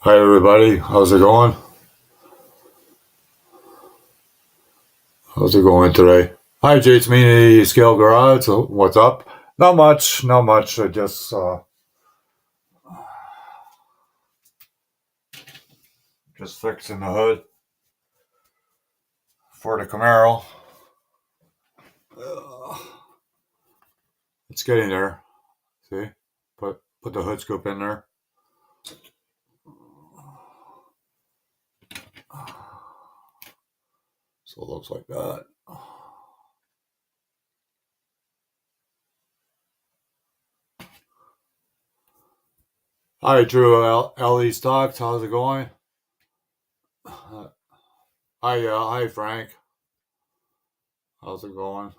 Hi everybody, how's it going? How's it going today? Hi Jade's Mini Scale Garage. What's up? Not much, not much. I just fixing the hood for the Camaro. Uh, It's getting there. See, put the hood scoop in there. So it looks like that. Hi Drew LE Stocks. How's it going? Hi Frank. How's it going?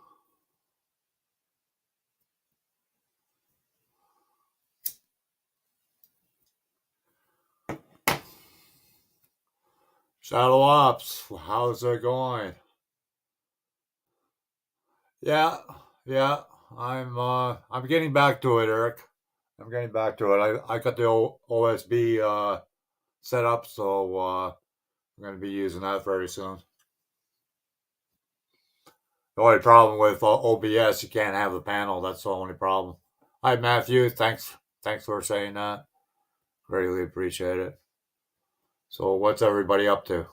Shadow Ops. How's it going? Yeah, yeah. I'm getting back to it, Eric. I'm getting back to it. I got the OSB set up, so I'm going to be using that very soon. The only problem with OBS, you can't have the panel. That's the only problem. Hi, Matthew. Thanks for saying that. Greatly appreciate it. So, what's everybody up to?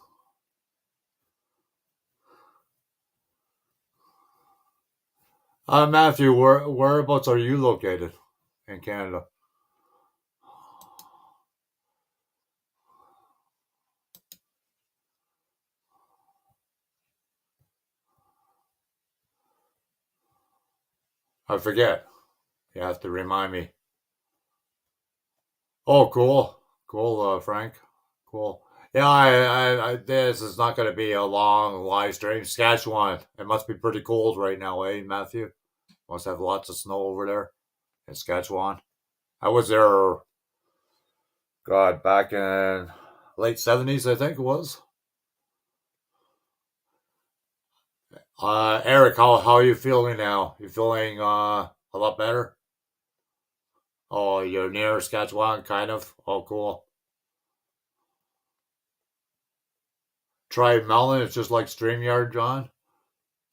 Matthew, whereabouts are you located in Canada? I forget. You have to remind me. Oh, cool, Frank, cool. Yeah, this is not going to be a long live stream. Saskatchewan, it must be pretty cold right now, eh, Matthew? Must have lots of snow over there in Saskatchewan. I was there, God, back in late 70s, I think it was. Eric, how are you feeling now? You feeling a lot better? Oh, you're near Saskatchewan, kind of. Oh, cool. Try melon. It's just like StreamYard, John.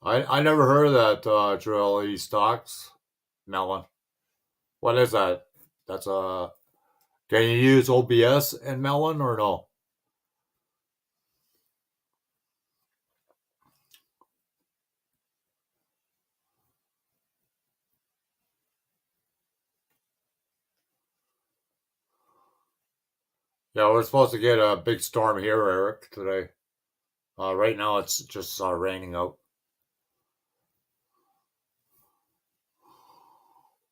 I never heard of that Drill stocks melon. What is that? That's a. Can you use OBS in melon or no? Yeah, we're supposed to get a big storm here, Eric, today. Right now it's just raining out.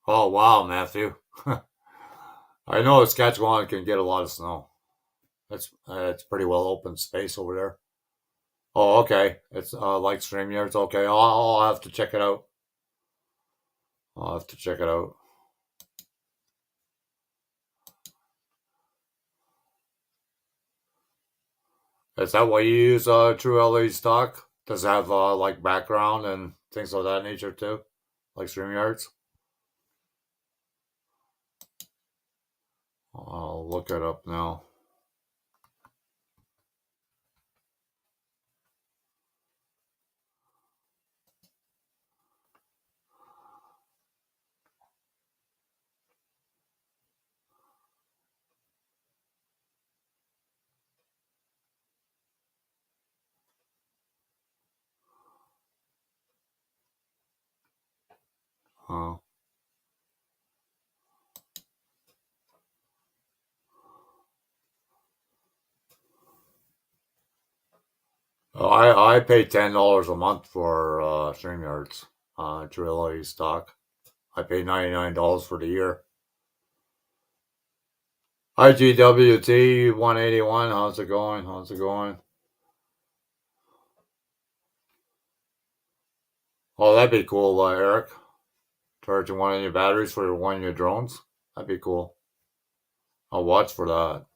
Oh wow, Matthew. I know Saskatchewan can get a lot of snow. It's pretty well open space over there. Oh, okay. It's like StreamYards. Okay, I'll have to check it out. I'll have to check it out. Is that what you use True LED stock? Does it have like background and things of that nature too? Like StreamYards? I'll look it up now. Uh, I pay $10 a month for StreamYards True LED stock. I pay $99 for the year. IGWT 181. How's it going? How's it going? Oh, that'd be cool, Eric. Charging one of your batteries for one of your drones. That'd be cool. I'll watch for that.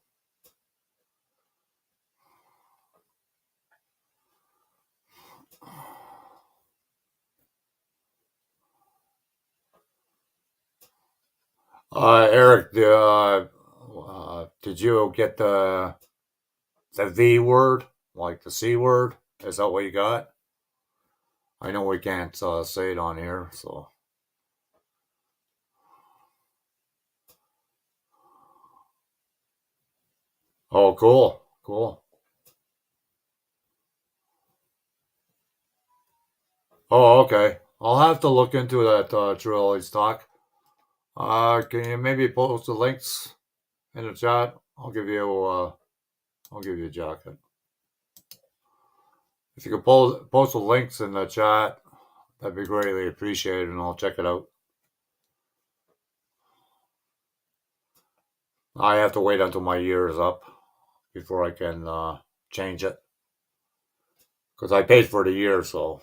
Eric, Did you get the V word, like the C word? Is that what you got? I know we can't say it on here, so. Oh, cool, cool. Oh, okay. I'll have to look into that True stock. Can you maybe post the links in the chat? I'll give you a jacket. If you could post the links in the chat, that'd be greatly appreciated, and I'll check it out. I have to wait until my year is up before I can change it, because I paid for the year, so.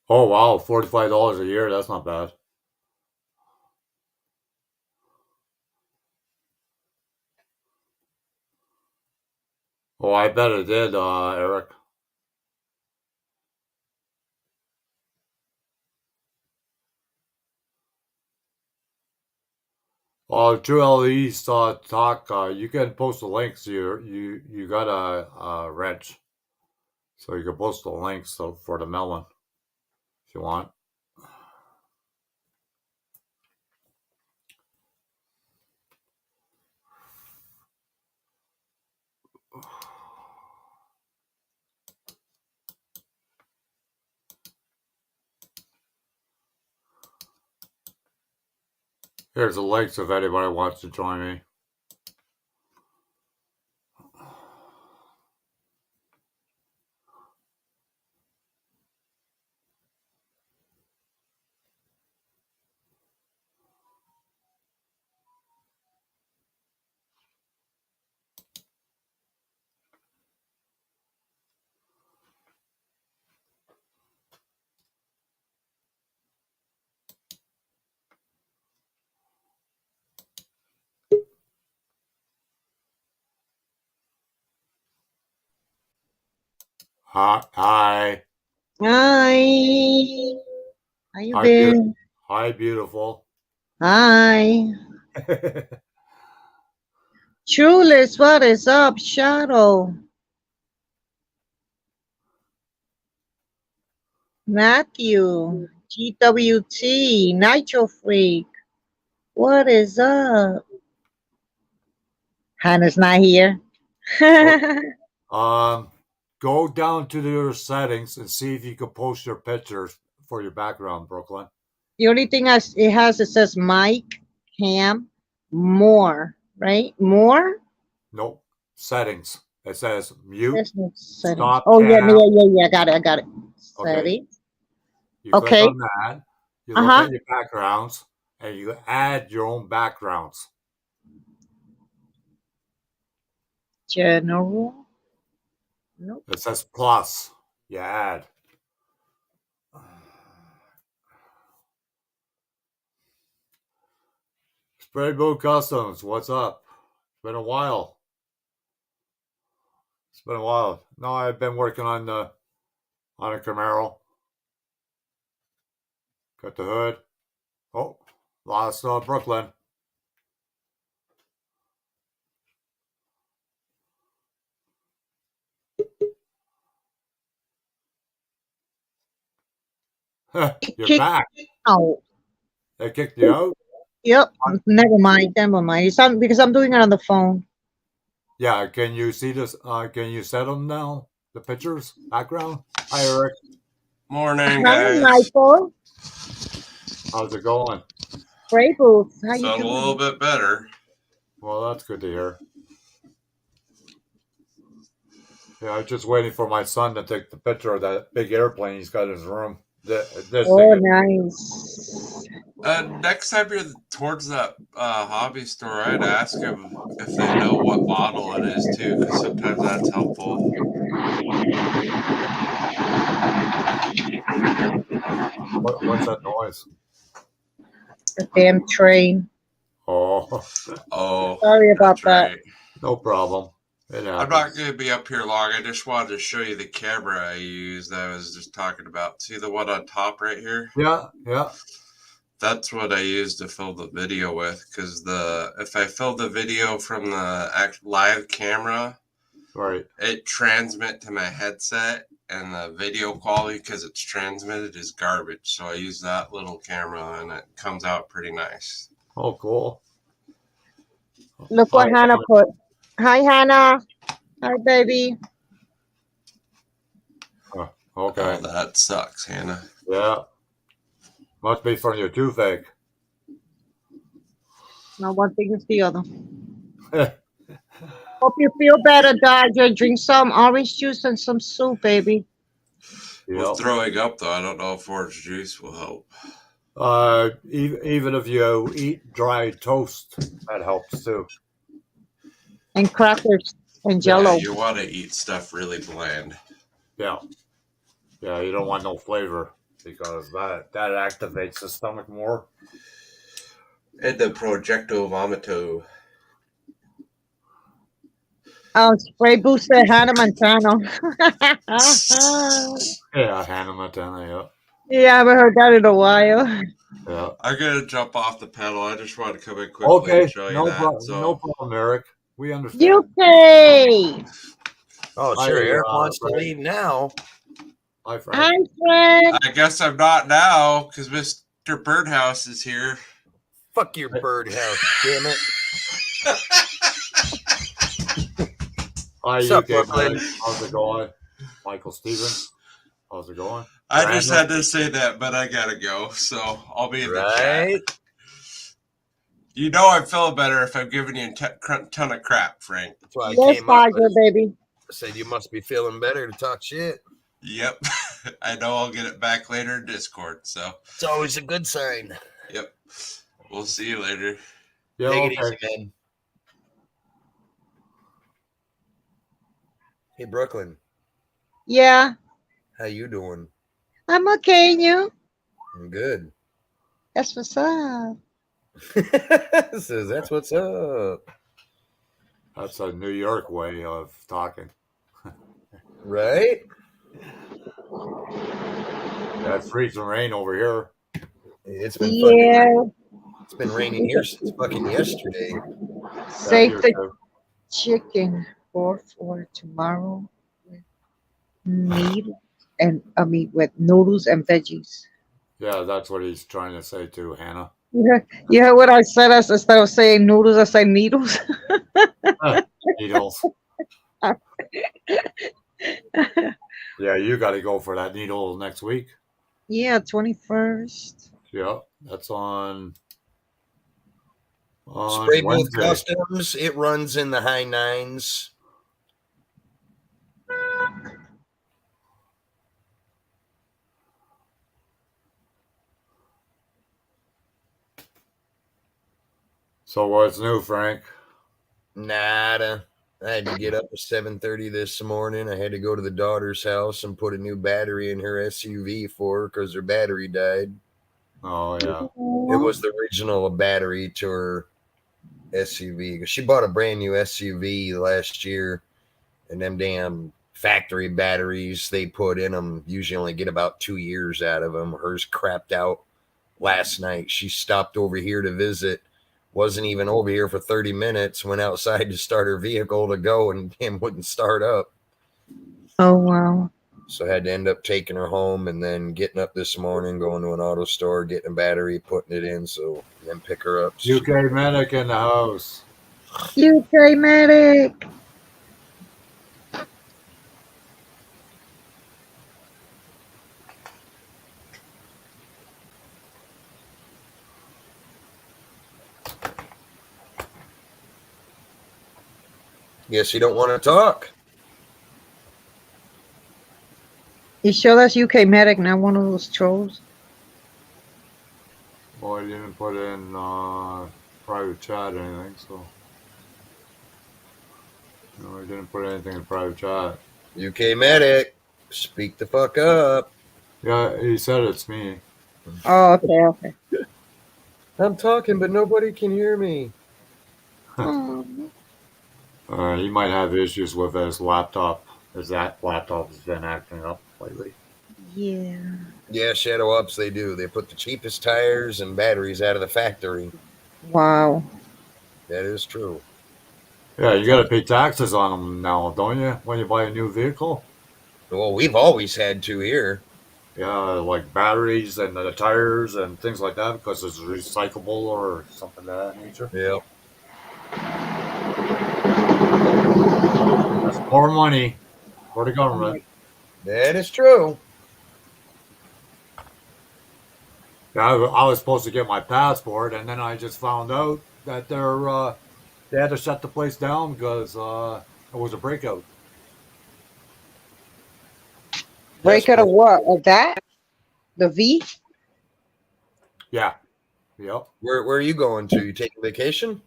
Oh, wow, $45 a year. That's not bad. Oh, I bet it did, Eric. True LE's talk. You can post the links. You got a wrench, so you can post the links for the melon if you want. Here's the links if anybody wants to join me. Hi, hi, Hi. How you hi, been? hi, beautiful. Hi. Chulis, what is up, Shadow? Matthew. GWT. Nitro Freak. What is up? Hannah's not here. Oh, The go down to your settings and see if you can post your pictures for your background, Brooklyn. only thing it says Mike, Cam, more, right? More? Nope. Settings. It says mute, There's no settings. stop Oh, yeah, cam. yeah, yeah, yeah. I got it. Okay. Settings. You click Okay. on that. You look Uh-huh. at your backgrounds and you add your own backgrounds. General. Nope. It says plus. You add. Spray Boot Customs. What's up? It's been a while. It's been a while. No, I've been working on a Camaro. Got the hood. Oh, Lost Brooklyn. You're Kick back. out. They kicked you out? Yep. Never mind. Never mind. Because I'm doing it on the phone. Yeah, can you see this? Can you set them now? The pictures, background? Hi, Eric. Morning, Hi, guys. Michael. How's it going? Great, Booth. How you Felt a little doing? bit better. Well, that's good to hear. Yeah, I'm just waiting for my son to take the picture of that big airplane he's got in his room. This Oh, thing is, nice. Next time you're towards that hobby store, I'd ask them if they know what model it is too, because sometimes that's helpful. what's that noise? The damn train. Oh, Oh, Sorry about that's that. right. no problem. It I'm not happens. going to be up here long. I just wanted to show you the camera I used that I was just talking about. See the one on top right here? Yeah, yeah. That's what I used to film the video with, because if I film the video from the live camera, Right. it transmit to my headset, and the video quality, because it's transmitted, is garbage. So I use that little camera, and it comes out pretty nice. Oh, cool. Look what Hi, Hannah put. Hi, Hannah. Hi, baby. okay. Oh, that sucks, Hannah. Yeah. Must be from your toothache. Now one thing is the other. Hope you feel better, Dodger. Drink some orange juice and some soup, baby. With Yep. throwing up, though, I don't know if orange juice will help. Even if you eat dry toast, that helps too. And crackers and Yeah, jello. you want to eat stuff really bland. Yeah. Yeah, you don't want no flavor because that activates the stomach more. And the projecto vomito. Spray booster Hannah Montana. Yeah, Hannah Montana, yeah. Yeah, I haven't heard that in a while. Yeah. I'm going to jump off the pedal. I just want to come in quickly and Okay, show you no that. problem, So, no problem, Eric. We understand. UK. Oh, Hi, sure. Eric wants to Frank. leave now. Hi, Frank. Hi, Fred. I guess I'm not now, because Mr. Birdhouse is here. Fuck your birdhouse, damn it. Hi, What's up, UK Brooklyn? man. How's it going? Michael Stevens. How's it going? I just had to say that, but I gotta go, so I'll be in the chat. You know I'm feeling better if I'm giving you a ton of crap, Frank. That's why I Yes, came up. Dodger, baby. I said you must be feeling better to talk shit. Yep. I know I'll get it back later in Discord, so. It's always a good sign. Yep. We'll see you later. Yeah, Take it okay. easy, man. Hey, Brooklyn. Yeah, How you doing? I'm okay. And you? I'm good. That's what's up. Says that's what's up. That's a New York way of talking. Right? Yeah, it's freezing rain over here. It's been it's been raining here since fucking yesterday. Save the too. chicken for tomorrow with noodles and with noodles and veggies. Yeah, that's what he's trying to say too, Hannah. You heard what I said? Instead of saying noodles, I say needles. Needles. Yeah, you got to go for that needle next week. Yeah, 21st. Yeah, that's on Spray Booth Wednesday. Customs, it runs in the high 9s. So what's new, Frank? Nada. I had to get up at 7:30 this morning. I had to go to the daughter's house and put a new battery in her SUV for her because her battery died. Oh, yeah. It was the original battery to her SUV. She bought a brand new SUV last year, and them damn factory batteries they put in them usually only get about 2 years out of them. Hers crapped out last night. She stopped over here to visit. Wasn't even over here for 30 minutes. Went outside to start her vehicle to go, and damn wouldn't start up. Oh, wow. So I had to end up taking her home and then getting up this morning, going to an auto store, getting a battery, putting it in, so then pick her up. UK medic in the house. UK medic. Guess you don't want to talk. You sure that's UK medic, not one of those trolls? Well, I didn't put in private chat or anything, so. No, I didn't put anything in private chat. UK medic, speak the fuck up. Yeah, he said it's me. Oh, okay. I'm talking, but nobody can hear me. Oh. He might have issues with his laptop, as that laptop has been acting up lately. Yeah. Yeah, Shadow Ups, they do. They put the cheapest tires and batteries out of the factory. Wow. That is true. Yeah, you got to pay taxes on them now, don't you, when you buy a new vehicle? Well, we've always had to here. Yeah, like batteries and the tires and things like that, because it's recyclable or something of that nature. Yep. That's more money for the government. That is true. Yeah, I was supposed to get my passport, and then I just found out that they had to shut the place down because it was a breakout. Breakout of what? Of that? The V? Yeah. Yep. Where are you going to? You taking vacation?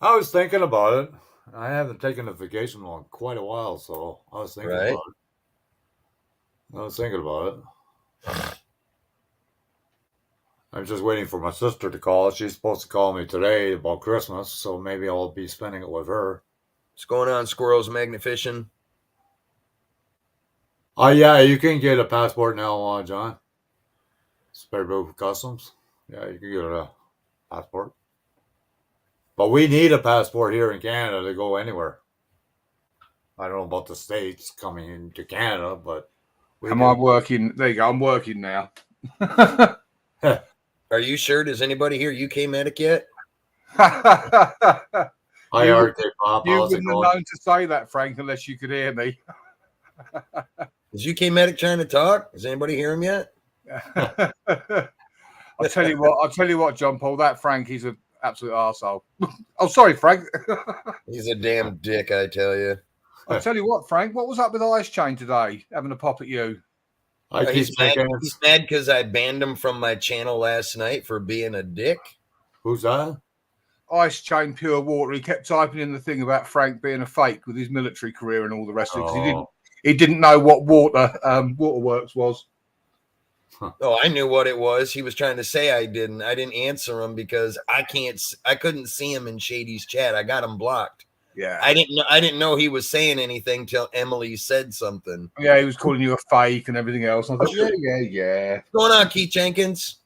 I was thinking about it. I haven't taken a vacation in quite a while, so I was thinking about it. I'm just waiting for my sister to call. She's supposed to call me today about Christmas, so maybe I'll be spending it with her. What's going on, Squirrels Magnificent? Oh, yeah, you can get a passport now, John. Spearboat Customs. Yeah, you can get a passport. But we need a passport here in Canada to go anywhere. I don't know about the States coming into Canada, but... Am I working? There you go. I'm working now. Are you sure? Does anybody hear UK medic yet? Hi, RK Pop. You How's it wouldn't have going? known to say that, Frank, unless you could hear me. Is UK medic trying to talk? Does anybody hear him yet? I'll tell you what, John Paul, that Frank, he's an absolute arsehole. Oh, sorry, Frank. He's a damn dick, I tell you. I'll tell you what, Frank, what was up with Ice Chain today, having a pop at you? He's mad because I banned him from my channel last night for being a dick. Who's that? Ice Chain Pure Water. He kept typing in the thing about Frank being a fake with his military career and all the rest of it, because he didn't know what Waterworks was. Oh, I knew what it was. He was trying to say I didn't answer him because I couldn't see him in Shady's chat. I got him blocked. Yeah. I didn't know he was saying anything till Emily said something. Yeah, he was calling you a fake and everything else. I thought, yeah. What's going on, Keith Jenkins?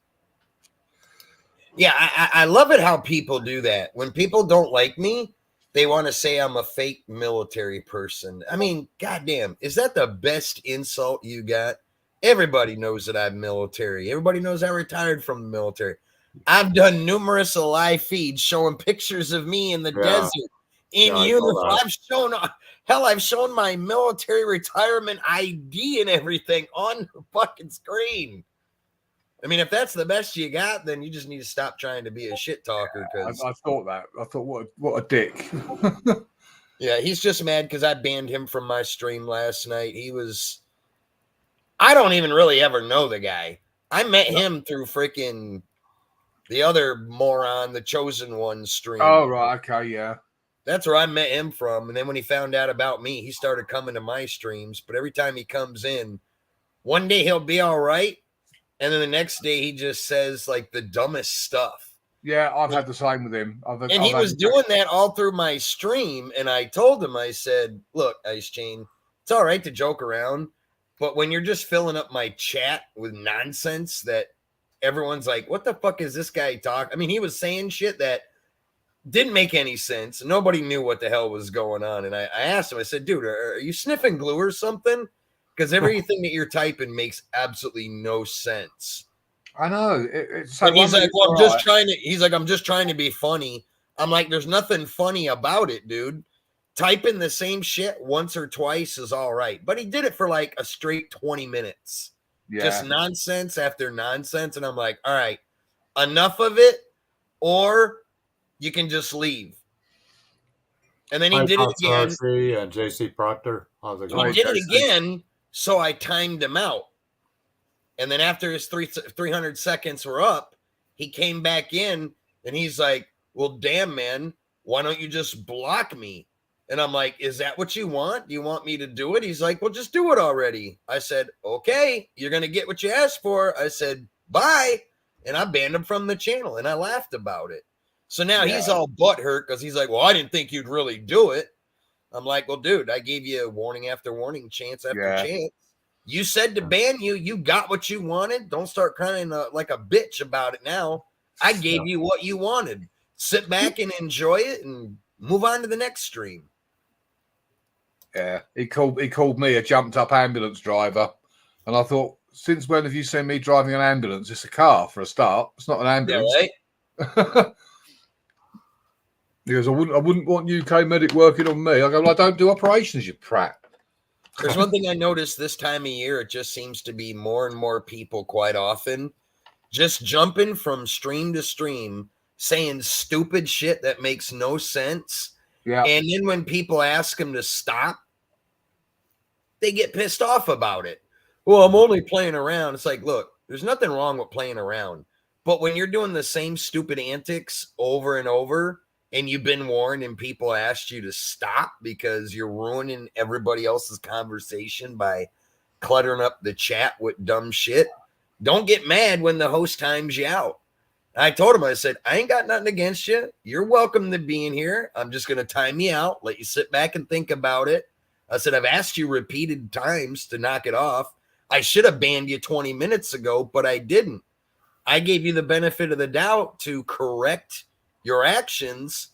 Yeah, I love it how people do that. When people don't like me, they want to say I'm a fake military person. I mean, goddamn, is that the best insult you got? Everybody knows that I'm military. Everybody knows I retired from the military. I've done numerous live feeds showing pictures of me in the desert in uniform. I've shown my military retirement ID and everything on the fucking screen. I mean, if that's the best you got, then you just need to stop trying to be a shit talker. Because I thought that. I thought, what a dick. Yeah, he's just mad because I banned him from my stream last night. I don't even really ever know the guy. I met him through freaking the other moron, the Chosen One stream. Oh, right. Okay, yeah. That's where I met him from. And then when he found out about me, he started coming to my streams. But every time he comes in, one day he'll be all right. And then the next day he just says like the dumbest stuff. Yeah, I've had the same with him. He was doing that all through my stream. And I told him, I said, look, Ice Chain, it's all right to joke around. But when you're just filling up my chat with nonsense that everyone's like, what the fuck is this guy talking? I mean, he was saying shit that didn't make any sense. Nobody knew what the hell was going on. And I asked him, I said, dude, are you sniffing glue or something? Because everything that you're typing makes absolutely no sense. I know. And he's like, well, I'm just trying to be funny. I'm like, there's nothing funny about it, dude. Typing the same shit once or twice is all right. But he did it for like a straight 20 minutes. Yeah. Just nonsense after nonsense. And I'm like, all right, enough of it, or you can just leave. And then he did it again. And JC Proctor. He did it again, so I timed him out. And then after his 300 seconds were up, he came back in and he's like, well, damn, man, why don't you just block me? And I'm like, is that what you want? Do you want me to do it? He's like, well, just do it already. I said, okay, you're going to get what you asked for. I said, bye. And I banned him from the channel and I laughed about it. So now he's all butthurt because he's like, well, I didn't think you'd really do it. I'm like, well, dude, I gave you warning after warning, chance after chance. You said to ban you. You got what you wanted. Don't start crying like a bitch about it now. I gave you what you wanted. Sit back and enjoy it and move on to the next stream. Yeah, he called me a jumped up ambulance driver. And I thought, since when have you seen me driving an ambulance? It's a car for a start. It's not an ambulance. Yeah, right? He goes, I wouldn't want UK medic working on me. I go, well, I don't do operations, you prat. There's one thing I noticed this time of year. It just seems to be more and more people quite often just jumping from stream to stream, saying stupid shit that makes no sense. Yeah. And then when people ask them to stop, they get pissed off about it. Well, I'm only playing around. It's like, look, there's nothing wrong with playing around. But when you're doing the same stupid antics over and over, and you've been warned and people asked you to stop because you're ruining everybody else's conversation by cluttering up the chat with dumb shit, don't get mad when the host times you out. I told him, I said, I ain't got nothing against you. You're welcome to being here. I'm just going to time you out, let you sit back and think about it. I said, I've asked you repeated times to knock it off. I should have banned you 20 minutes ago, but I didn't. I gave you the benefit of the doubt to correct your actions.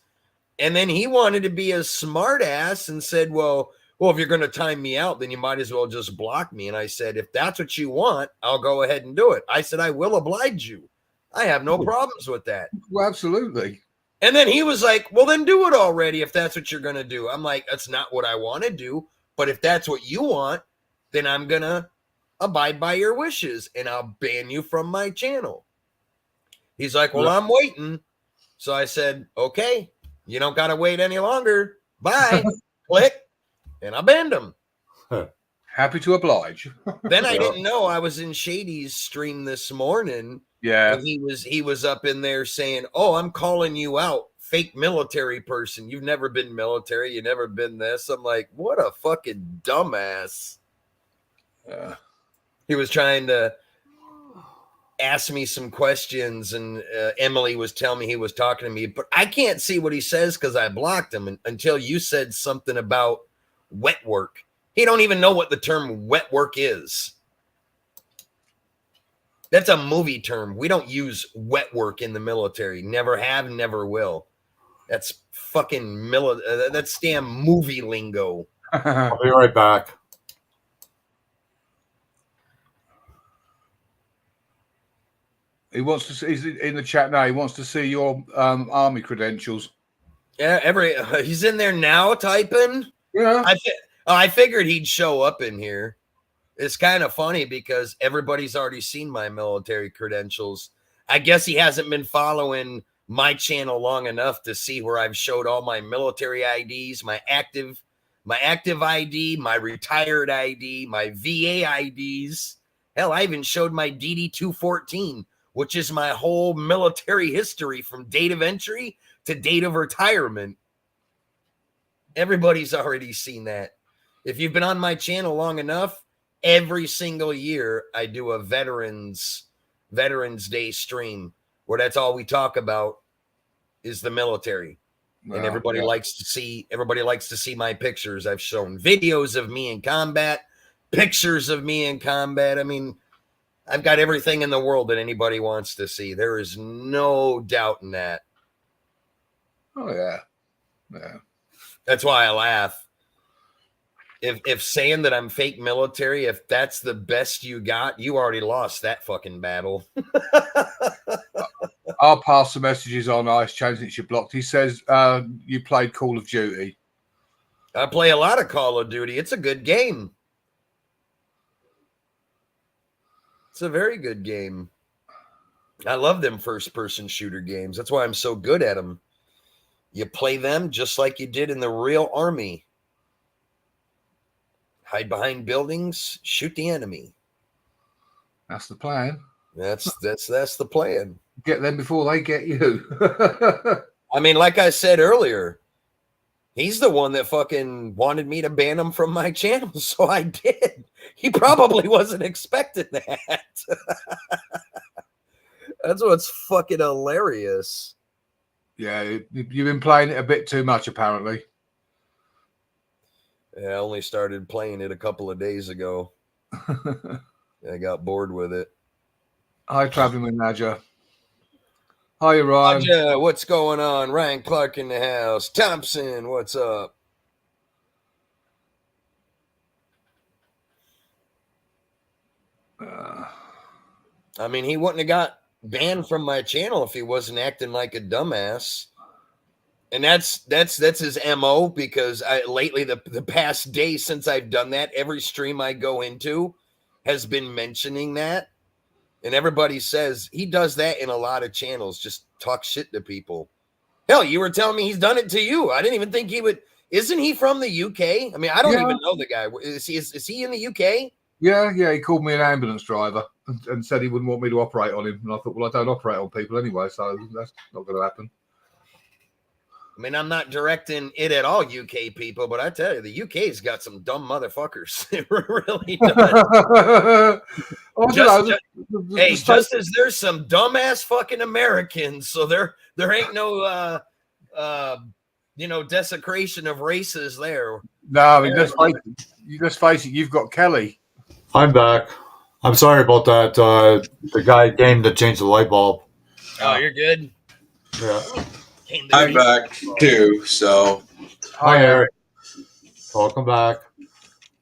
And then he wanted to be a smart ass and said, well, if you're going to time me out, then you might as well just block me. And I said, if that's what you want, I'll go ahead and do it. I said, I will oblige you. I have no problems with that. Well, absolutely. And then he was like, well, then do it already if that's what you're going to do. I'm like, that's not what I want to do. But if that's what you want, then I'm going to abide by your wishes and I'll ban you from my channel. He's like, well, I'm waiting. So I said, okay, you don't got to wait any longer. Bye. Click. And I banned him. Happy to oblige. Then I didn't know I was in Shady's stream this morning. Yeah. And he was up in there saying, oh, I'm calling you out. Fake military person. You've never been military. You've never been this. I'm like, what a fucking dumbass. He was trying to asked me some questions and Emily was telling me he was talking to me, but I can't see what he says because I blocked him until you said something about wet work. He don't even know what the term wet work is. That's a movie term. We don't use wet work in the military. Never have, never will. That's fucking that's damn movie lingo. I'll be right back. He wants to see, he's in the chat now. He wants to see your army credentials. Yeah, he's in there now typing. Yeah. I figured he'd show up in here. It's kind of funny because everybody's already seen my military credentials. I guess he hasn't been following my channel long enough to see where I've showed all my military IDs, my active ID, my retired ID, my VA IDs. Hell, I even showed my DD-214, which is my whole military history from date of entry to date of retirement. Everybody's already seen that. If you've been on my channel long enough, every single year I do a Veterans Day stream where that's all we talk about is the military. And everybody likes to see my pictures. I've shown videos of me in combat, pictures of me in combat. I mean, I've got everything in the world that anybody wants to see. There is no doubt in that. Oh yeah. Yeah. That's why I laugh. If saying that I'm fake military, if that's the best you got, you already lost that fucking battle. I'll pass the messages on. Ice Chain since you blocked. He says you played Call of Duty. I play a lot of Call of Duty. It's a good game. It's a very good game. I love them first-person shooter games. That's why I'm so good at them. You play them just like you did in the real army. Hide behind buildings, shoot the enemy. That's the plan. That's the plan. Get them before they get you. I mean, like I said earlier, he's the one that fucking wanted me to ban him from my channel, so I did. He probably wasn't expecting that. That's what's fucking hilarious. Yeah, you've been playing it a bit too much, apparently. Yeah, I only started playing it a couple of days ago. I got bored with it. Hi, Traveling with Nadja. Hi, Ryan. Nadja, what's going on? Ryan Clark in the house. Thompson, what's up? I mean, he wouldn't have got banned from my channel if he wasn't acting like a dumbass. And that's his MO, because lately the past day since I've done that, every stream I go into has been mentioning that. And everybody says he does that in a lot of channels, just talk shit to people. Hell, you were telling me he's done it to you. I didn't even think he would. Isn't he from the UK? I mean, I don't even know the guy. Is he in the UK? Yeah, he called me an ambulance driver and said he wouldn't want me to operate on him. And I thought, well, I don't operate on people anyway, so that's not going to happen. I mean, I'm not directing it at all, UK people, but I tell you, the UK's got some dumb motherfuckers. It really does. Just as there's some dumbass fucking Americans, so there ain't no desecration of races there. No, I mean, let's face it, you've got Kelly. I'm back. I'm sorry about that. The guy came to change the light bulb. Oh, you're good. Yeah. I'm back too. So, hi Eric. Welcome back.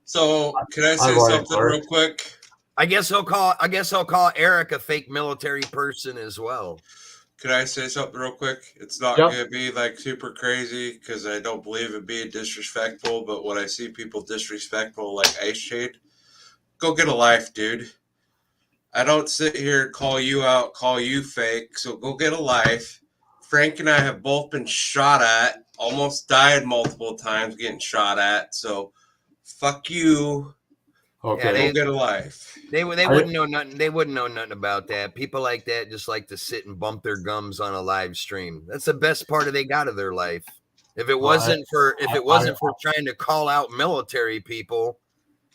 So, can I say something real quick? I guess he'll call Eric a fake military person as well. Can I say something real quick? It's not going to be like super crazy because I don't believe it being disrespectful. But when I see people disrespectful like Ice Shade, go get a life, dude. I don't sit here and call you out, call you fake. So go get a life. Frank and I have both been shot at, almost died multiple times getting shot at. So fuck you. Okay. Go get a life. They wouldn't know nothing. They wouldn't know nothing about that. People like that just like to sit and bump their gums on a live stream. That's the best part they got of their life. If it wasn't for trying to call out military people,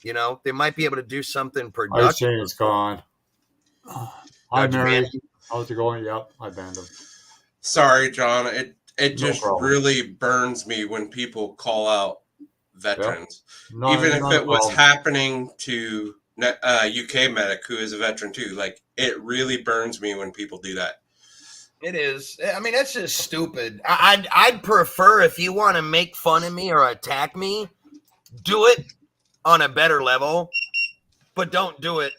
they might be able to do something productive. Ice Chain is gone. Hi Mary. How's it going? Yep, I banned him. Sorry, John. It just really burns me when people call out veterans. Yep. Even if it was happening to UK medic who is a veteran too. Like, it really burns me when people do that. It is. I mean, that's just stupid. I'd prefer, if you want to make fun of me or attack me, do it on a better level, but don't do it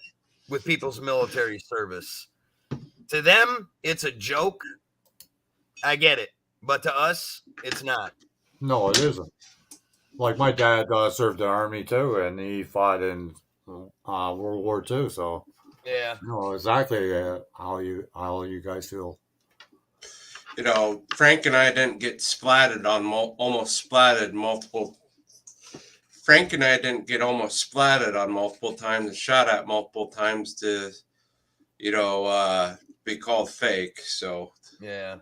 with people's military service. To them, it's a joke. I get it. But to us, it's not. No, it isn't. Like, my dad served the army too, and he fought in World War II. So yeah, you know exactly how you guys feel. Frank and I didn't get splatted on almost splatted multiple. Frank and I didn't get almost splatted on multiple times and shot at multiple times to, be called fake. So yeah.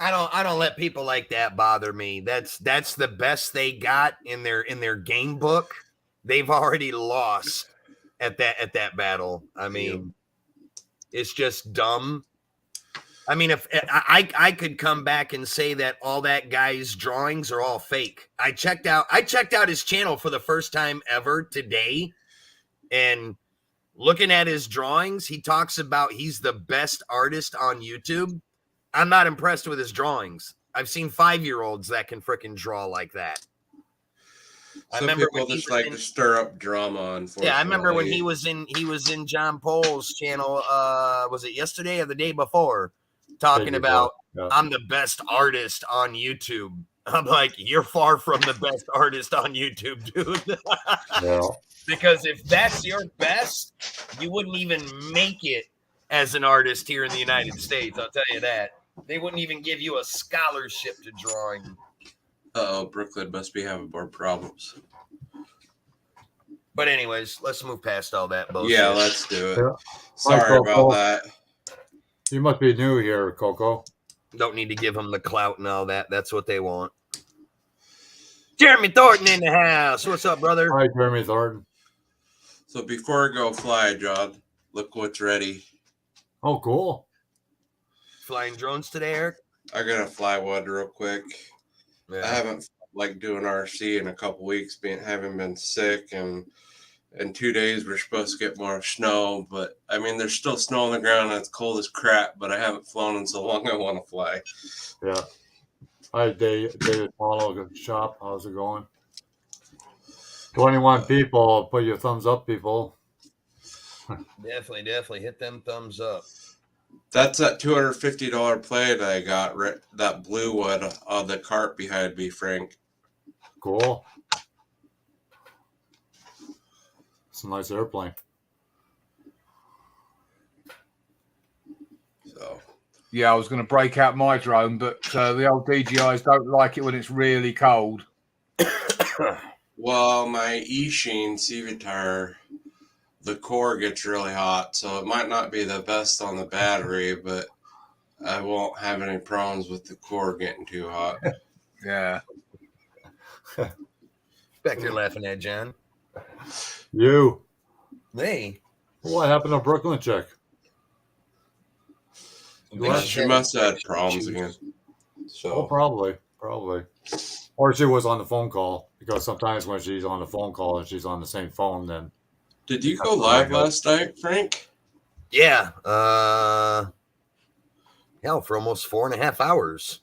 I don't let people like that bother me. That's the best they got in their game book. They've already lost at that battle. I mean, it's just dumb. I mean, if I could come back and say that all that guy's drawings are all fake. I checked out his channel for the first time ever today, and looking at his drawings, he talks about he's the best artist on YouTube. I'm not impressed with his drawings. I've seen 5-year-olds that can freaking draw like that. Some people just like to stir up drama, unfortunately. Yeah, I remember when he was in John Pole's channel, was it yesterday or the day before, talking about I'm the best artist on YouTube. I'm like, you're far from the best artist on YouTube, dude. Yeah. Because if that's your best, you wouldn't even make it as an artist here in the United States. I'll tell you that. They wouldn't even give you a scholarship to drawing. Brooklyn must be having more problems. But anyways, let's move past all that bullshit. Yeah, let's do it. Yeah. Sorry about that. You must be new here, Coco. Don't need to give them the clout and all that. That's what they want. Jeremy Thornton in the house. What's up, brother? Hi, Jeremy Thornton. So before I go fly, John, look what's ready. Oh, cool. Flying drones today, Eric? I gotta fly one real quick. Yeah. I haven't like doing RC in a couple weeks, having been sick, and in 2 days we're supposed to get more snow. But I mean, there's still snow on the ground and it's cold as crap. But I haven't flown in so long. I want to fly. Yeah. Hi, David Paulo shop. How's it going? 21 people. Put your thumbs up, people. Definitely hit them thumbs up. That's that $250 plate I got, that blue one on the cart behind me, Frank. Cool. It's a nice airplane. So. Yeah, I was going to break out my drone, but the old DJIs don't like it when it's really cold. Well, my E-Sheen Civitar, the core gets really hot, so it might not be the best on the battery, but I won't have any problems with the core getting too hot. Yeah. Back there laughing at John. You. Me? What happened to Brooklyn chick? She must have had problems again. So. Oh, probably. Or she was on the phone call, because sometimes when she's on the phone call and she's on the same phone, then. Did you go live last night, Frank? Yeah. Hell, for almost 4.5 hours.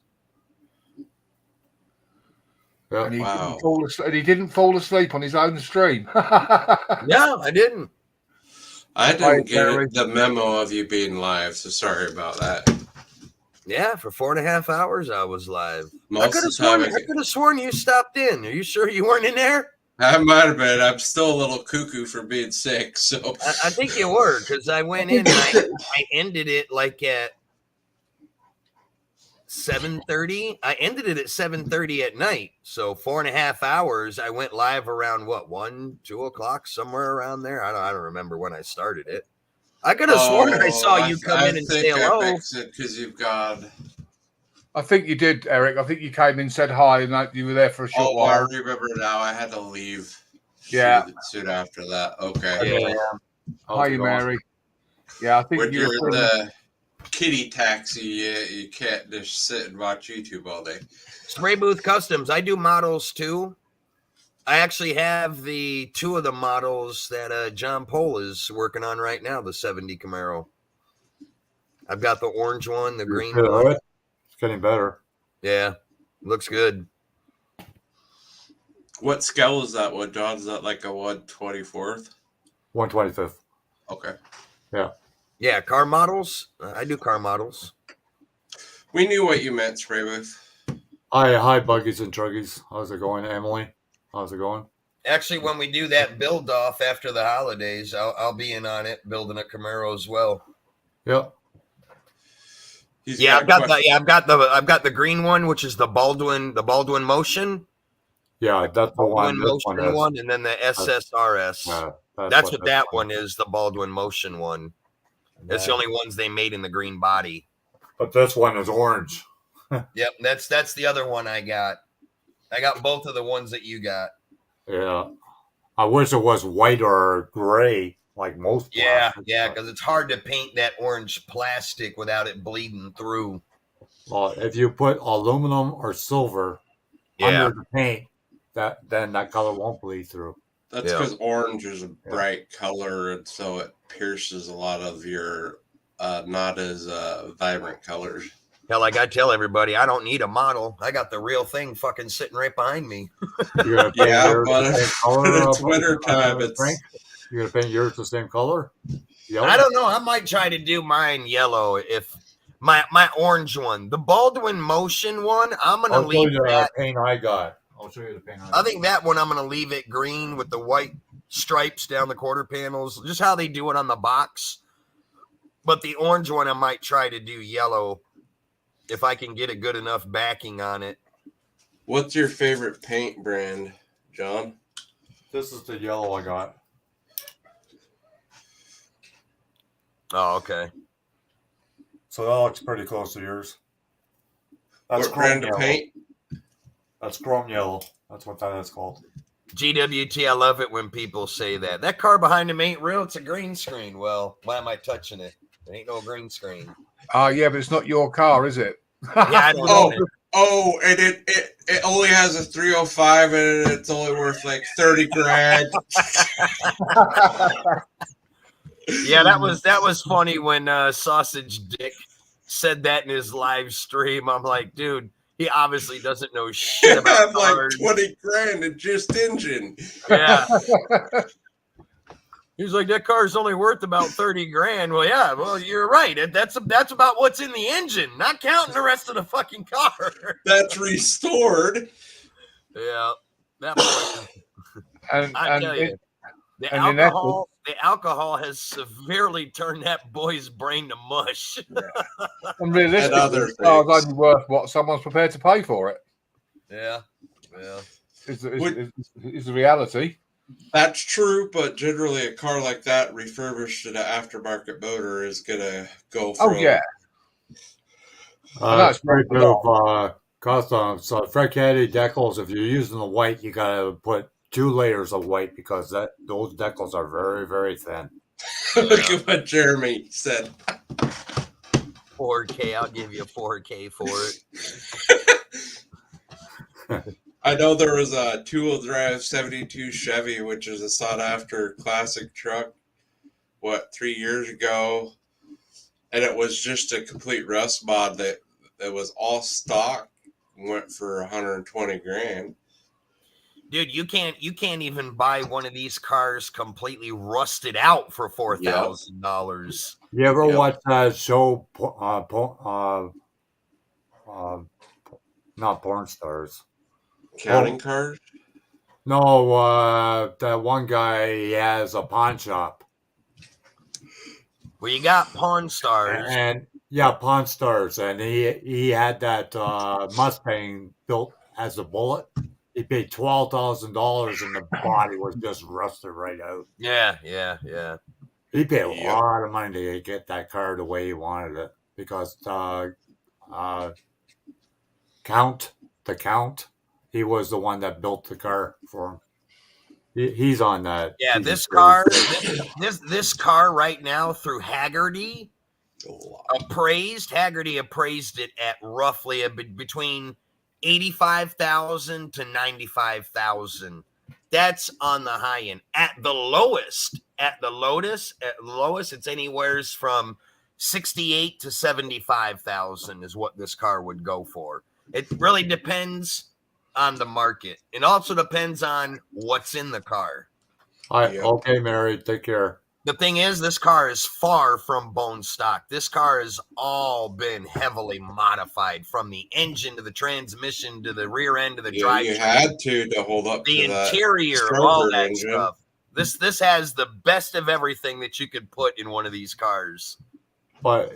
Yeah. And Wow. He didn't fall asleep on his own stream. No, I didn't. I didn't get the memo of you being live, so sorry about that. Yeah, for 4.5 hours I was live. Most I could of the time have sworn you stopped in. Are you sure you weren't in there? I might have been. I'm still a little cuckoo for being sick, so I think you were, because I went in and I ended it like at 7:30. I ended it at 7:30 at night. So 4.5 hours. I went live around 1, 2 o'clock, somewhere around there. I don't remember when I started it. I could have sworn I saw you come in and say hello. I fixed it because you've got. I think you did, Eric. I think you came in, said hi, and you were there for a short while. I remember now. I had to leave. Yeah. Soon after that. Okay. Yeah. Hi, Mary. Yeah, I think when you're in the kitty taxi, you can't just sit and watch YouTube all day. Spray Booth Customs. I do models too. I actually have the 2 of the models that John Pole is working on right now, the 70 Camaro. I've got the orange one, the green one. It's getting better. Yeah, looks good. What scale is that one, John? Is that like a 1/24th? 1/25th. Okay. Yeah. Yeah, car models. I do car models. We knew what you meant, Spray Booth. Hi, Buggies and Truggies. How's it going, Emily? How's it going? Actually, when we do that build off after the holidays, I'll be in on it, building a Camaro as well. Yep. I've got the green one, which is the Baldwin Motion. Yeah, that's the one. Motion one, and then the SSRS. That's what that one is, the Baldwin Motion one. That's the only ones they made in the green body. But this one is orange. Yep, that's the other one I got. I got both of the ones that you got. Yeah. I wish it was white or gray, like most. Yeah, because it's hard to paint that orange plastic without it bleeding through. Well, if you put aluminum or silver under the paint, then that color won't bleed through. That's because orange is a bright color, and so it pierces a lot of your not as vibrant colors. Hell, like I tell everybody, I don't need a model. I got the real thing fucking sitting right behind me. Yeah, but it's winter time. Frank, you're gonna paint yours the same color? Yellow? I don't know. I might try to do mine yellow if my orange one, the Baldwin Motion one. I'm gonna leave that paint I got. I'll show you the paint. I think that one I'm gonna leave it green with the white stripes down the quarter panels, just how they do it on the box. But the orange one, I might try to do yellow if I can get a good enough backing on it. What's your favorite paint brand, John? This is the yellow I got. Oh, okay. So that looks pretty close to yours. That's what brand of paint? That's chrome yellow. That's what that is called. GWT, I love it when people say that. That car behind him ain't real. It's a green screen. Well, why am I touching it? It ain't no green screen. Yeah, but it's not your car, is it? Yeah, I don't own it. Oh, and it only has a 305 and it's only worth like 30 grand. Yeah, that was funny when Sausage Dick said that in his live stream. I'm like, dude, he obviously doesn't know shit about cars. Like 20 grand in just engine. Yeah. He was like, that car's only worth about 30 grand. Well, yeah, well, you're right. That's about what's in the engine, not counting the rest of the fucking car. That's restored. Yeah. That boy. I tell you, the alcohol has severely turned that boy's brain to mush. Yeah. And realistically, cars only worth what someone's prepared to pay for it. Yeah. Yeah. Is the reality. That's true, but generally a car like that refurbished in an aftermarket motor is going to go for... Oh, yeah. It's very bit of custom. So Frank-Caddy decals, if you're using the white, you got to put 2 layers of white because those decals are very, very thin. Look at what Jeremy said. 4K, I'll give you 4K for it. I know there was a 2-wheel drive 72 Chevy, which is a sought-after classic truck, 3 years ago, and it was just a complete rust mod that was all stock, went for 120 grand. Dude, you can't even buy one of these cars completely rusted out for $4,000. You ever watch that show? Not Porn Stars. Counting cars? No, that one guy, he has a pawn shop. Well, you got Pawn Stars. And Pawn Stars. And he had that Mustang built as a bullet. He paid $12,000 and the body was just rusted right out. Yeah. He paid a lot of money to get that car the way he wanted it because the Count, he was the one that built the car for him. He's on that. Yeah, this car right now through Haggerty appraised it at roughly between 85,000 to 95,000. That's on the high end. At the lowest, it's anywhere from 68 to 75,000 is what this car would go for. It really depends on the market. It also depends on what's in the car. Okay, Mary, take care. The thing is, this car is far from bone stock. This car has all been heavily modified, from the engine to the transmission to the rear end to the drive. You had to hold up the to interior, all that engine. Stuff. This has the best of everything that you could put in one of these cars. But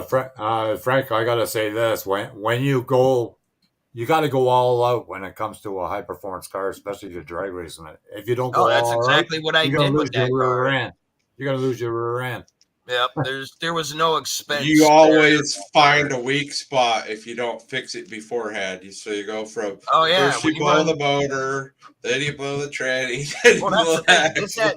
Frank, I gotta say this: when you go, you got to go all out when it comes to a high performance car, especially if you're drag racing it. If you don't go, that's exactly what I did with that car. You're gonna lose your rear end. Yep, there was no expense. You always find a weak spot if you don't fix it beforehand. So you go from first you blow the motor, then you blow the tranny.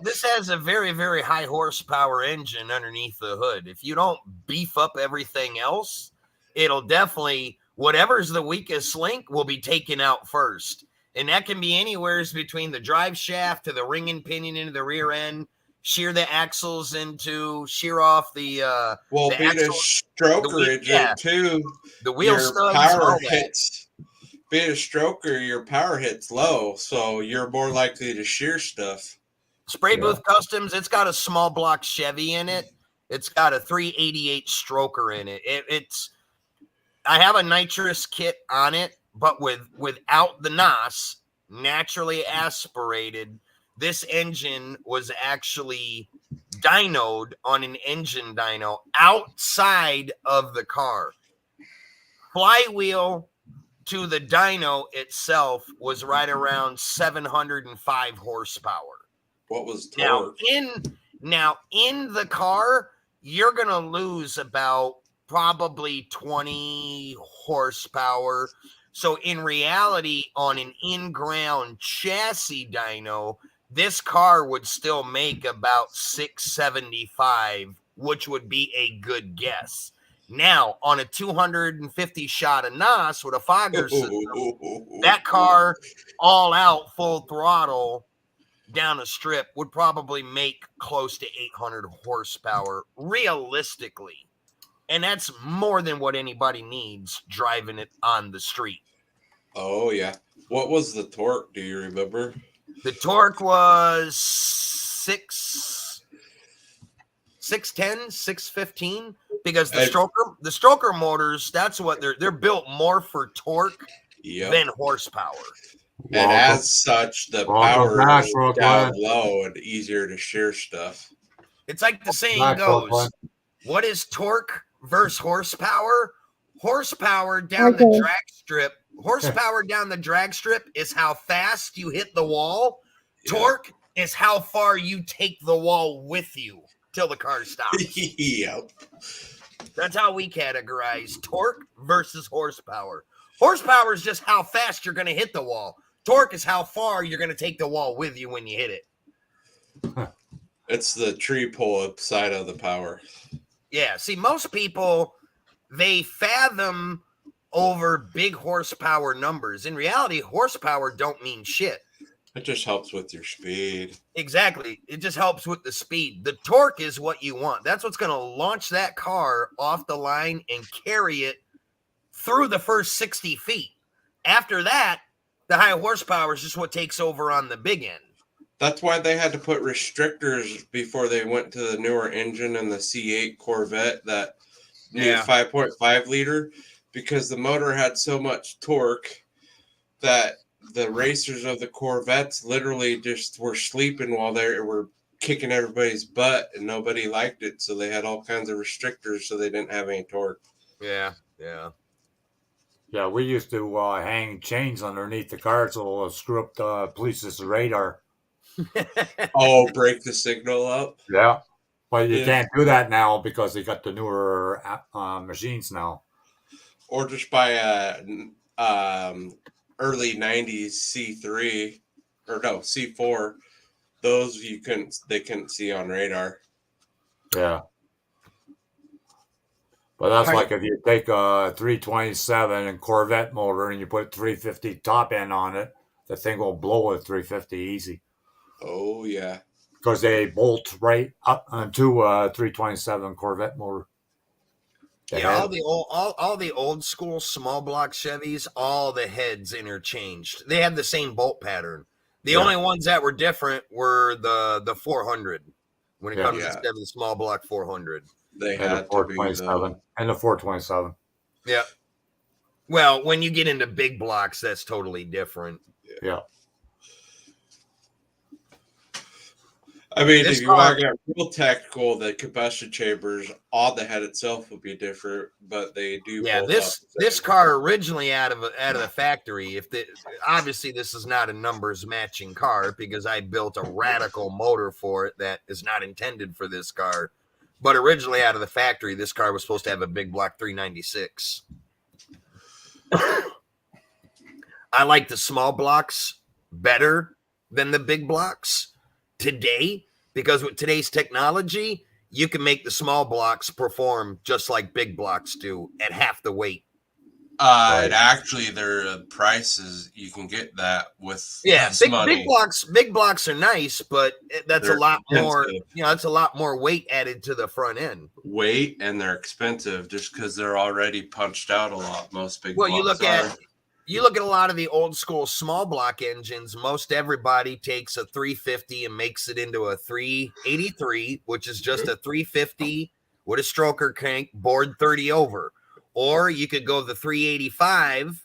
This has a very, very high horsepower engine underneath the hood. If you don't beef up everything else, it'll definitely, whatever's the weakest link will be taken out first. And that can be anywhere between the drive shaft to the ring and pinion into the rear end, shear the axles into, shear off the Well, the being a stroker engine too, the wheel your studs, power all that. hits. Being a stroker, your power hits low, so you're more likely to shear stuff. Spray Booth Customs, it's got a small block Chevy in it. It's got a 388 stroker in it. It's I have a nitrous kit on it, but without the NOS, naturally aspirated. This engine was actually dynoed on an engine dyno outside of the car. Flywheel to the dyno itself was right around 705 horsepower. What was torque? Now in the car, you're gonna lose about probably 20 horsepower. So in reality, on an in-ground chassis dyno, this car would still make about 675, which would be a good guess. Now, on a 250 shot of NOS with a fogger system, that car all out full throttle down a strip would probably make close to 800 horsepower realistically. And that's more than what anybody needs driving it on the street. Oh, yeah. What was the torque? Do you remember? The torque was 610, 615, because the stroker motors, that's what they're built more for torque than horsepower. And as such, the power is down low and easier to shear stuff. It's like the saying goes, what is torque versus horsepower? Horsepower down the drag strip. Horsepower down the drag strip is how fast you hit the wall. Torque is how far you take the wall with you till the car stops. Yep. That's how we categorize torque versus horsepower. Horsepower is just how fast you're going to hit the wall. Torque is how far you're going to take the wall with you when you hit it. It's the tree pull-up side of the power. Yeah. See, most people, they fathom over big horsepower numbers. In reality, horsepower don't mean shit. It just helps with your speed. Exactly. It just helps with the speed. The torque is what you want. That's what's going to launch that car off the line and carry it through the first 60 feet. After that, the high horsepower is just what takes over on the big end. That's why they had to put restrictors before they went to the newer engine and the C8 Corvette, that new 5.5 liter, because the motor had so much torque that the racers of the Corvettes literally just were sleeping while they were kicking everybody's butt, and nobody liked it. So they had all kinds of restrictors so they didn't have any torque. Yeah. Yeah, we used to hang chains underneath the car so it'll screw up the police's radar. Oh, break the signal up? Yeah. But you can't do that now because they got the newer machines now. Or just buy a early 90s C3 or no, C4. Those they couldn't see on radar. Yeah. But that's like if you take a 327 and Corvette motor and you put 350 top end on it, the thing will blow at 350 easy. Oh, yeah. Because they bolt right up onto a 327 Corvette motor. All the old school small block Chevys, all the heads interchanged. They had the same bolt pattern. The only ones that were different were the 400. When it comes to the small block 400, they had the 427 and the 427. Yeah. Well, when you get into big blocks, that's totally different. Yeah. I mean, if you want to get real technical, the combustion chambers on the head itself would be different, but they do. Yeah, this car originally out of the factory. Obviously this is not a numbers matching car because I built a radical motor for it that is not intended for this car. But originally out of the factory, this car was supposed to have a big block 396. I like the small blocks better than the big blocks today, because with today's technology, you can make the small blocks perform just like big blocks do at half the weight. Right. Actually, their prices you can get that with Yeah, less big money. big blocks are nice, but that's They're a lot more. expensive. You know, that's a lot more weight added to the front end. Weight, and they're expensive just because they're already punched out a lot. Most big Well, blocks are. you look at a lot of the old school small block engines. Most everybody takes a 350 and makes it into a 383, which is just a 350 with a stroker crank, bored 30 over. Or you could go the 385,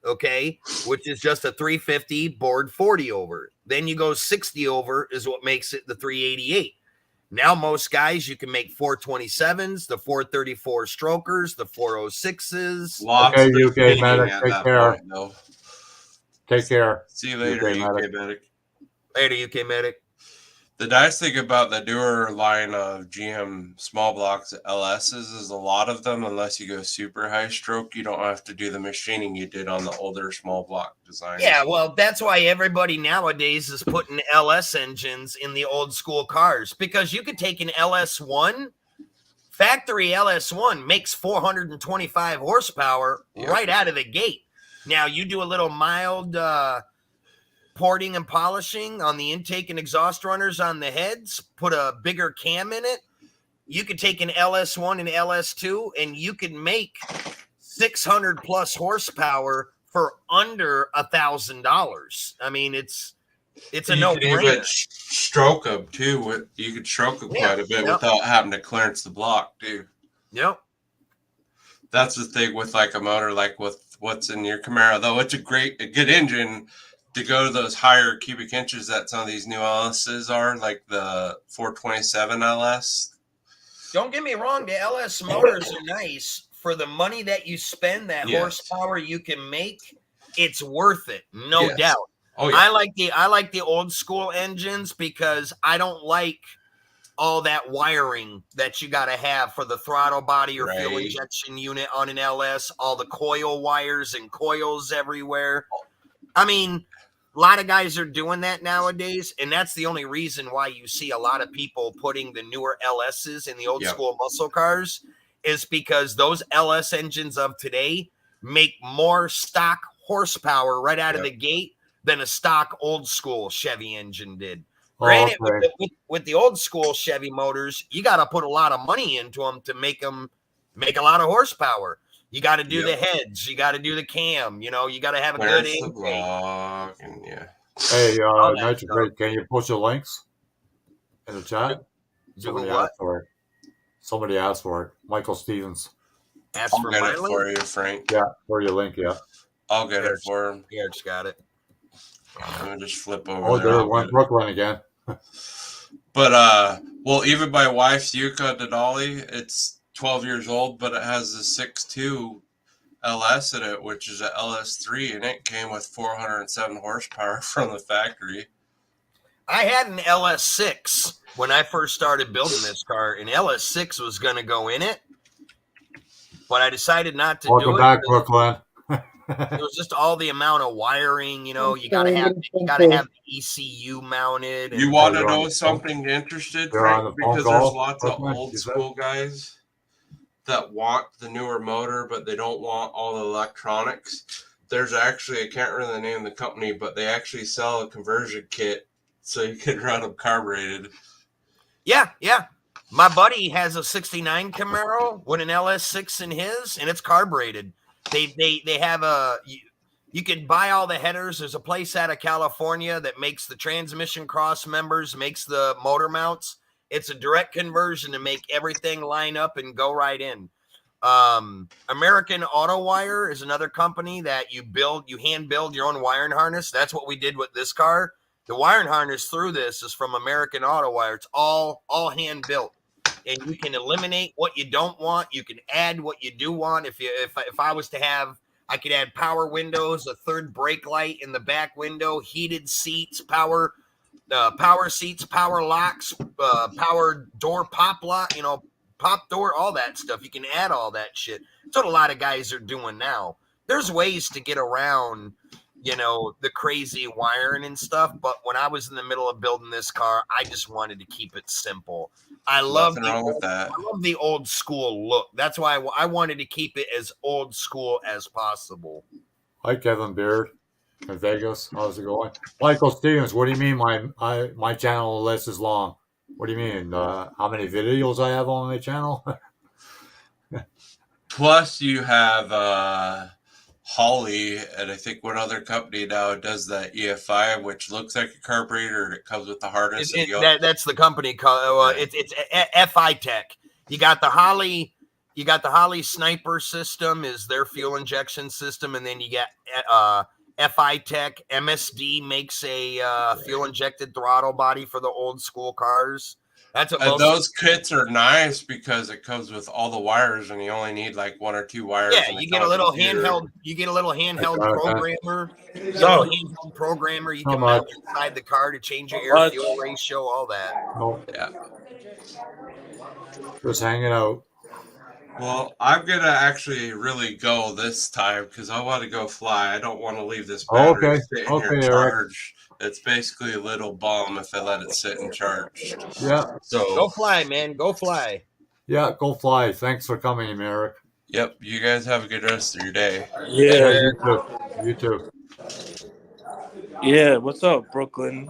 okay, which is just a 350 bored 40 over. Then you go 60 over is what makes it the 388. Now, most guys, you can make 427s, the 434 strokers, the 406s. Lots Okay, of UK machining medic, at take that care. point, though. Take care. See you later, UK medic. Later, UK medic. The nice thing about the newer line of GM small blocks LSs is a lot of them, unless you go super high stroke, you don't have to do the machining you did on the older small block designs. Yeah, well, that's why everybody nowadays is putting LS engines in the old school cars, because you could take an LS1, factory LS1 makes 425 horsepower right out of the gate. Now, you do a little mild porting and polishing on the intake and exhaust runners on the heads, put a bigger cam in it. You could take an LS1 and LS2 and you can make 600 plus horsepower for under $1,000. I mean, it's a no-brainer. Stroke them too. You could stroke them quite a bit without having to clearance the block too. Yep. That's the thing with like a motor, like with what's in your Camaro, though it's a good engine to go to those higher cubic inches that some of these new LSs are, like the 427 LS. Don't get me wrong, the LS motors are nice. For the money that you spend, that horsepower you can make, it's worth it, no doubt. Oh, yeah. I like the old school engines because I don't like all that wiring that you got to have for the throttle body or fuel injection unit on an LS, all the coil wires and coils everywhere. I mean, a lot of guys are doing that nowadays, and that's the only reason why you see a lot of people putting the newer LSs in the old school muscle cars, is because those LS engines of today make more stock horsepower right out of the gate than a stock old school Chevy engine did. Granted, with the old school Chevy motors, you got to put a lot of money into them to make a lot of horsepower. You got to do the heads. You got to do the cam. You know, you got to have a good intake. Hey, Nitrate, can you post your links in the chat? Somebody asked for it. Michael Stevens. I'll get it for you, Frank. Yeah, for your link, I'll get it for him. Yeah, just got it. I'm going to just flip over there. Oh, there went Brooklyn again. But, well, even my wife's Yukon Denali, it's 12 years old, but it has a 6.2 LS in it, which is a LS3, and it came with 407 horsepower from the factory. I had an LS6 when I first started building this car, and LS6 was going to go in it, but I decided not to do it. Welcome back, Brooklyn. It was just all the amount of wiring, you know. You gotta have the ECU mounted. You want to know something interesting, Frank? Because there's lots of old school guys that want the newer motor, but they don't want all the electronics. There's actually, I can't remember the name of the company, but they actually sell a conversion kit so you can run them carbureted. Yeah. My buddy has a '69 Camaro with an LS6 in his, and it's carbureted. They have you can buy all the headers. There's a place out of California that makes the transmission cross members, makes the motor mounts. It's a direct conversion to make everything line up and go right in. American Auto Wire is another company that you hand build your own wiring harness. That's what we did with this car. The wiring harness through this is from American Auto Wire. It's all hand built. And you can eliminate what you don't want. You can add what you do want. If I was to have, I could add power windows, a third brake light in the back window, heated seats, power seats, power locks, power door pop lock, pop door, all that stuff. You can add all that shit. That's what a lot of guys are doing now. There's ways to get around you know, the crazy wiring and stuff. But when I was in the middle of building this car, I just wanted to keep it simple. I love the old school look. That's why I wanted to keep it as old school as possible. Hi, Kevin Beard in Vegas. How's it going? Michael Stevens, what do you mean my channel list is long? What do you mean? How many videos I have on my channel? Plus, you have Holly, and I think one other company now does that EFI, which looks like a carburetor, and it comes with the harness. That's the company. It's FI Tech. You got the Holly. You got the Holly Sniper system is their fuel injection system, and then you got FI Tech. MSD makes a fuel injected throttle body for the old school cars. That's what those kits are nice because it comes with all the wires, and you only need like one or two wires. Yeah, you get a little handheld. You get a little handheld programmer. You get a little handheld programmer. You can mount inside the car to change your air fuel ratio, all that. Oh, yeah. Just hanging out. Well, I'm gonna actually really go this time because I want to go fly. I don't want to leave this battery sitting here charged. It's basically a little bomb if I let it sit and charge. Yeah. So go fly, man. Go fly. Yeah, go fly. Thanks for coming, Eric. Yep. You guys have a good rest of your day. Yeah, you too. You too. Yeah, what's up, Brooklyn?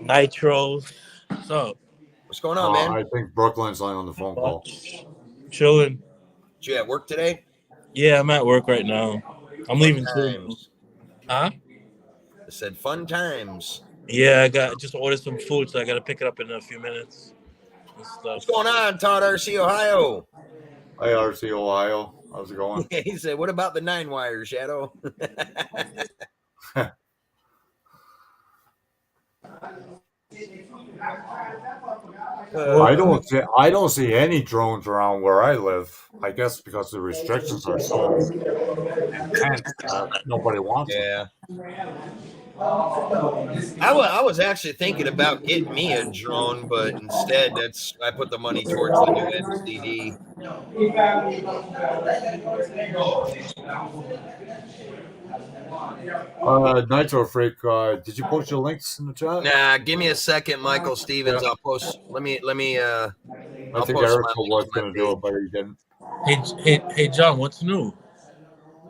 Nitro. What's up? What's going on, man? I think Brooklyn's on the phone call. Chilling. Did you at work today? Yeah, I'm at work right now. I'm leaving soon. Huh? I said fun times. Yeah, I just ordered some food, so I got to pick it up in a few minutes. What's going on, Todd RC Ohio? Hi, RC Ohio. How's it going? He said, what about the 9-wire, Shadow? I don't see any drones around where I live. I guess because the restrictions are so intense that nobody wants them. I was actually thinking about getting me a drone, but instead I put the money towards the new MCD. Nitro Freak, did you post your links in the chat? Nah, give me a second, Michael Stevens. Yeah. I'll post. Let me. I think Eric was going to do it, but he didn't. Hey, John, what's new?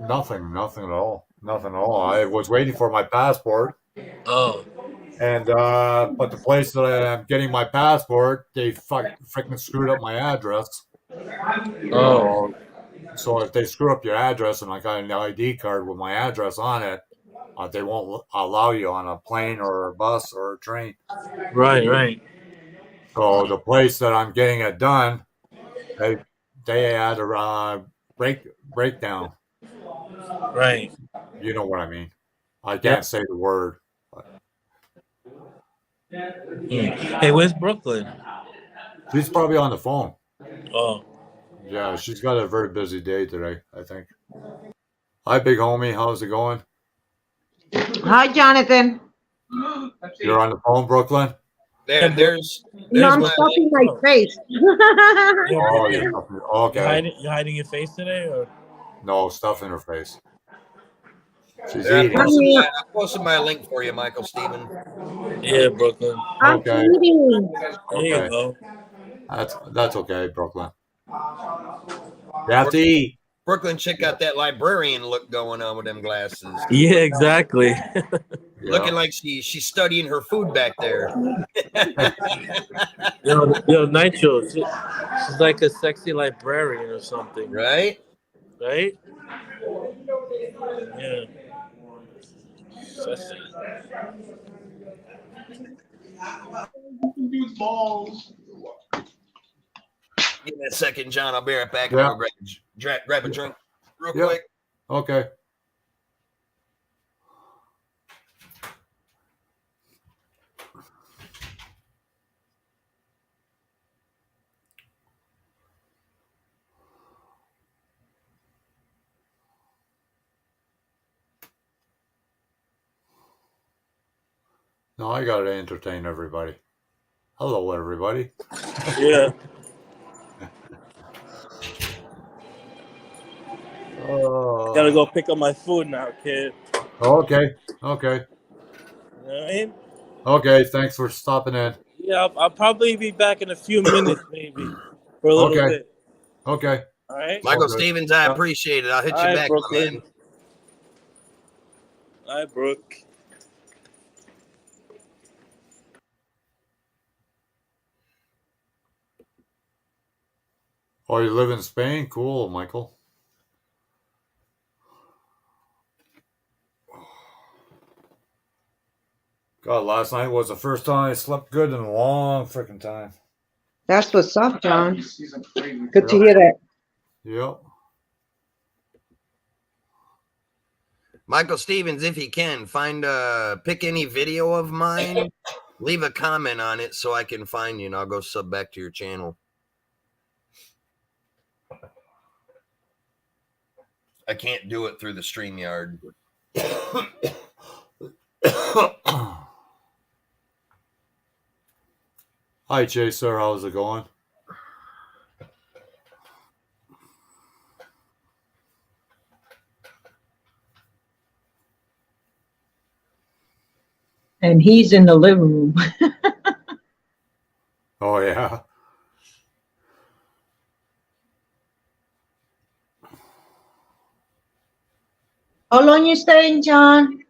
Nothing at all. I was waiting for my passport. Oh. And but the place that I'm getting my passport, they freaking screwed up my address. Oh. So if they screw up your address and I got an ID card with my address on it, they won't allow you on a plane or a bus or a train. Right. So the place that I'm getting it done, they had a breakdown. Right. You know what I mean. I can't say the word. But. Hey, where's Brooklyn? She's probably on the phone. Oh. Yeah, she's got a very busy day today, I think. Hi, big homie. How's it going? Hi, Jonathan. You're on the phone, Brooklyn? There's no, I'm stuffing my face. Oh, okay. You hiding your face today, or no, stuff in her face? She's eating. eating. I posted my link for you, Michael Steven. Yeah, Brooklyn. I'm eating. There you go. That's okay, Brooklyn. You have to eat. Brooklyn chick got that librarian look going on with them glasses. Yeah, exactly. Looking like she's studying her food back there. yo, Nitro, she's like a sexy librarian or something. Right? Yeah. Sexy. Give me a second, John. I'll be right back. Yeah. I'll grab a drink real quick. Okay. No, I got to entertain everybody. Hello, everybody. Yeah. Gotta go pick up my food now, kid. Okay. Okay. You know what I mean? Okay. Thanks for stopping in. Yeah, I'll probably be back in a few minutes, maybe, for a little Okay. bit. Okay. All right. Michael Okay. Stevens, I appreciate it. I'll hit All you right, back, my Brooklyn. man. All right, Brooke. Oh, you live in Spain? Cool, Michael. God, last night was the first time I slept good in a long freaking time. That's what's up, John. Good Yep. to hear that. Yep. Michael Stevens, if you can, pick any video of mine, leave a comment on it so I can find you, and I'll go sub back to your channel. I can't do it through the StreamYard. Hi, Chaser. How's it going? And he's in the living room. Oh, yeah. How long you staying, John?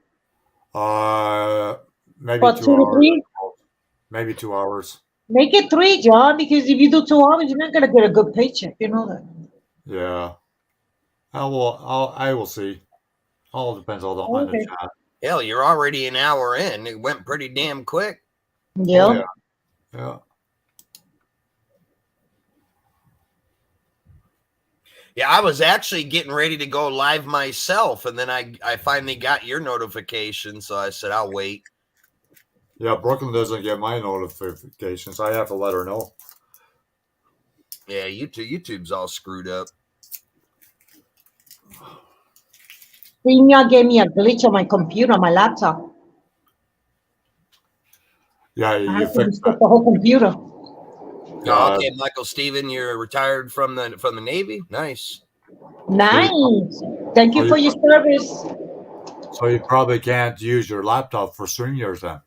Maybe What, 2 2 to hours. 3? Maybe 2 hours. Make it 3, John, because if you do 2 hours, you're not gonna get a good paycheck. You know that. Yeah. I will see. All depends on the Okay. chat. Hell, you're already an hour in. It went pretty damn quick. Yeah. Oh, yeah. Yeah. Yeah, I was actually getting ready to go live myself, and then I finally got your notification, so I said I'll wait. Yeah, Brooklyn doesn't get my notifications. I have to let her know. Yeah, YouTube's all screwed up. StreamYard gave me a glitch on my computer, my laptop. Yeah, I you had to fixed reset that. the whole computer. Oh, okay, Michael Steven, you're retired from the Navy? Nice. Nice. Thank you for your service. So you probably can't use your laptop for StreamYards then.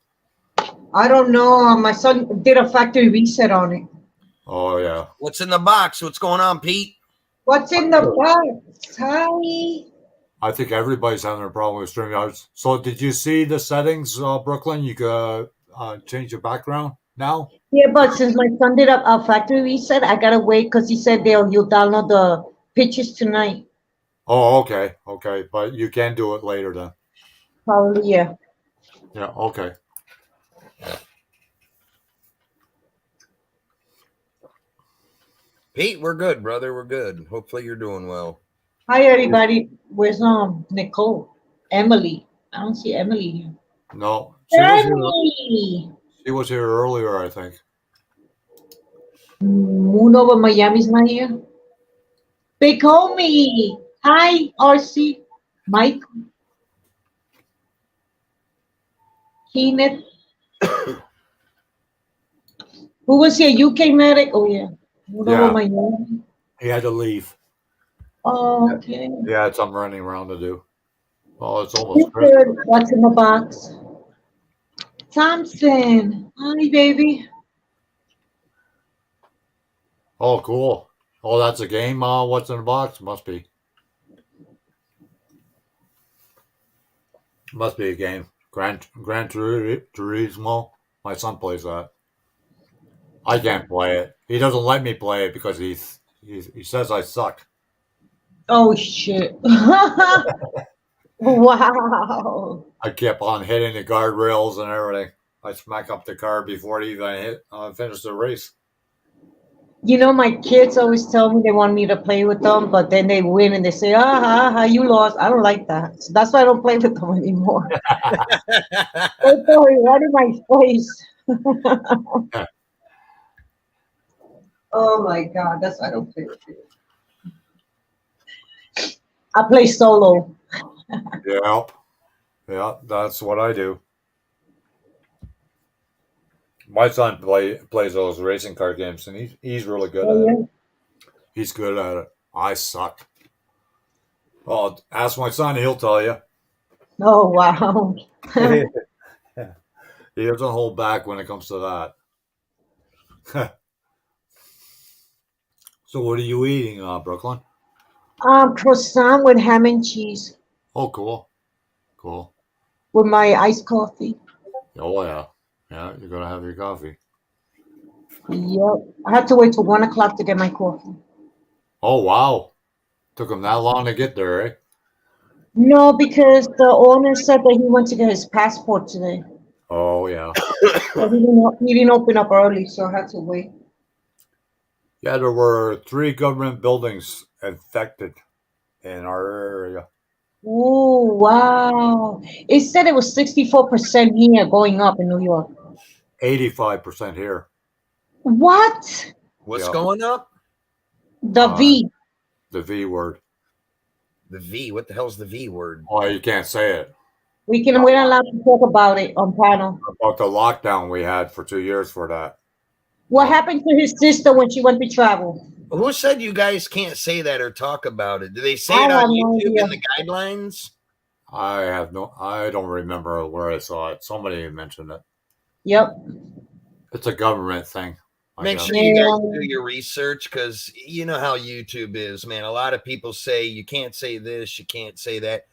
I don't know. My son did a factory reset on it. Oh, yeah. What's in the box? What's going on, Pete? What's in the box? Hi. I think everybody's having a problem with StreamYards. So did you see the settings, Brooklyn? You could change your background now? Yeah, but since my son did a factory reset, I gotta wait because he said you'll download the pictures tonight. Oh, okay. Okay. But you can do it later then. Probably, yeah. Yeah, okay. Pete, we're good, brother. We're good. Hopefully you're doing well. Hi, everybody. Where's Nicole? Emily. I don't see Emily here. No. Emily! She was here earlier, I think. Moon over Miami's not here. Big homie. Hi, RC. Mike. Kenneth. Who was here? UK medic? Oh, yeah. Moon over Miami. He had to leave. Oh, okay. Yeah, it's something running around to do. Oh, it's almost Who's good? What's in the box? Thompson. Hi, baby. Oh, cool. Oh, that's a game. What's in the box? Must be. Must be a game. Gran Turismo. My son plays that. I can't play it. He doesn't let me play it because he says I suck. Oh, shit. Wow. I kept on hitting the guardrails and everything. I smack up the car before it even finished the race. You know, my kids always tell me they want me to play with them, but then they win and they say, you lost. I don't like that. So that's why I don't play with them anymore. They're throwing right in my face. Oh my God, that's why I don't play with you. I play solo. Yep. Yeah, that's what I do. My son plays those racing car games, and he's really good at it. He's good at it. I suck. Well, ask my son; he'll tell you. Oh wow. He doesn't hold back when it comes to that. So what are you eating, Brooklyn? Croissant with ham and cheese Oh, cool, cool. with my iced coffee. Oh yeah, yeah. You're gonna have your coffee. Yep. I had to wait till 1 o'clock to get my coffee. Oh wow, took him that long to get there, eh? No, because the owner said that he went to get his passport today. Oh yeah, So he didn't open up early, so I had to wait. yeah. There were 3 government buildings infected in our area. Oh wow. It said it was 64% here going up in New York. 85% here. What? What's Yeah, going up? The V. the V word. The V. What the hell's the V word? Oh, you can't say it. We're not allowed to talk about it on panel. About the lockdown we had for 2 years for that. What happened to his sister when she went to travel? Who said you guys can't say that or talk about it? Do they say I it on have no YouTube idea. in the guidelines? I don't remember where I saw it. Somebody mentioned it. Yep. It's a government thing. I Make guess. sure you guys Yeah. do your research because you know how YouTube is, man. A lot of people say you can't say this, you can't say that.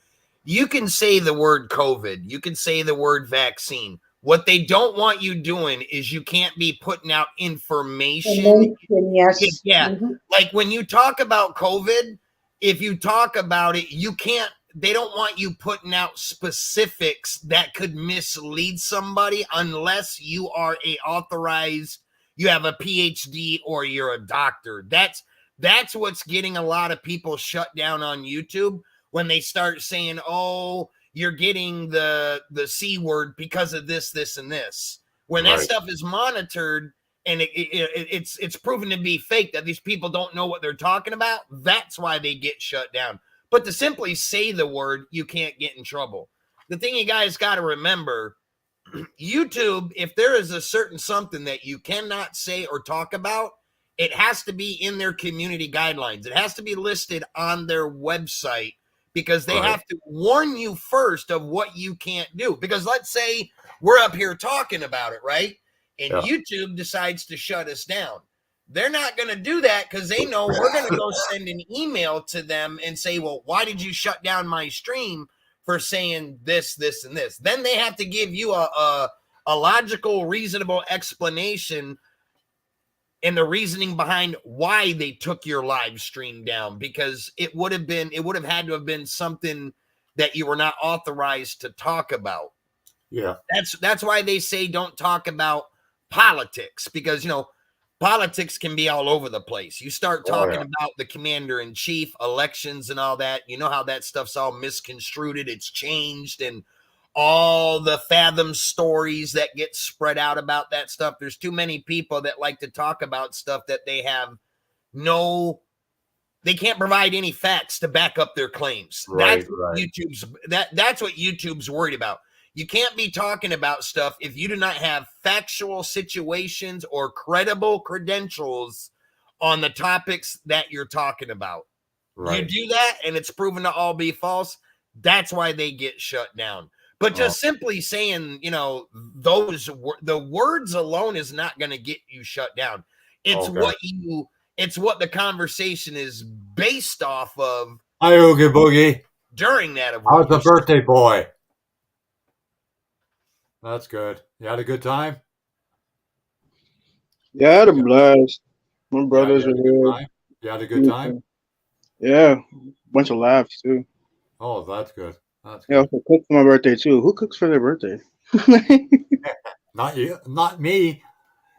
You can say the word COVID, you can say the word vaccine. What they don't want you doing is you can't be putting out information. Yes. Yeah. Mhm. Like when you talk about COVID, if you talk about it, you can't, they don't want you putting out specifics that could mislead somebody unless you are a authorized, you have a PhD or you're a doctor. That's what's getting a lot of people shut down on YouTube when they start saying, "Oh, you're getting the C word because of this, this, and this." When that Right. stuff is monitored and it's proven to be fake, that these people don't know what they're talking about, that's why they get shut down. But to simply say the word, you can't get in trouble. The thing you guys got to remember, YouTube, if there is a certain something that you cannot say or talk about, it has to be in their community guidelines. It has to be listed on their website because they Right. have to warn you first of what you can't do. Because let's say we're up here talking about it, right? And Yeah. YouTube decides to shut us down. They're not going to do that because they know we're going to go send an email to them and say, well, why did you shut down my stream for saying this, this, and this? Then they have to give you a logical, reasonable explanation and the reasoning behind why they took your live stream down, because it would have had to have been something that you were not authorized to talk about. Yeah. That's why they say don't talk about politics, because politics can be all over the place. You start talking about the commander in chief, elections, and all that. You know how that stuff's all misconstrued. It's changed, and all the fathom stories that get spread out about that stuff. There's too many people that like to talk about stuff that they can't provide any facts to back up their claims. Right. That's what YouTube's worried about. You can't be talking about stuff if you do not have factual situations or credible credentials on the topics that you're talking about. Right. You do that and it's proven to all be false. That's why they get shut down. But just simply saying, the words alone is not going to get you shut down. It's it's what the conversation is based off of. Hi, Oogie Boogie. During that, of how's the birthday boy? That's good. You had a good time? Yeah, I had a blast. My brothers are here. You had a good time? Yeah, bunch of laughs too. Oh, that's good. That's good. Yeah, also cooked for my birthday too. Who cooks for their birthday? Not you, not me.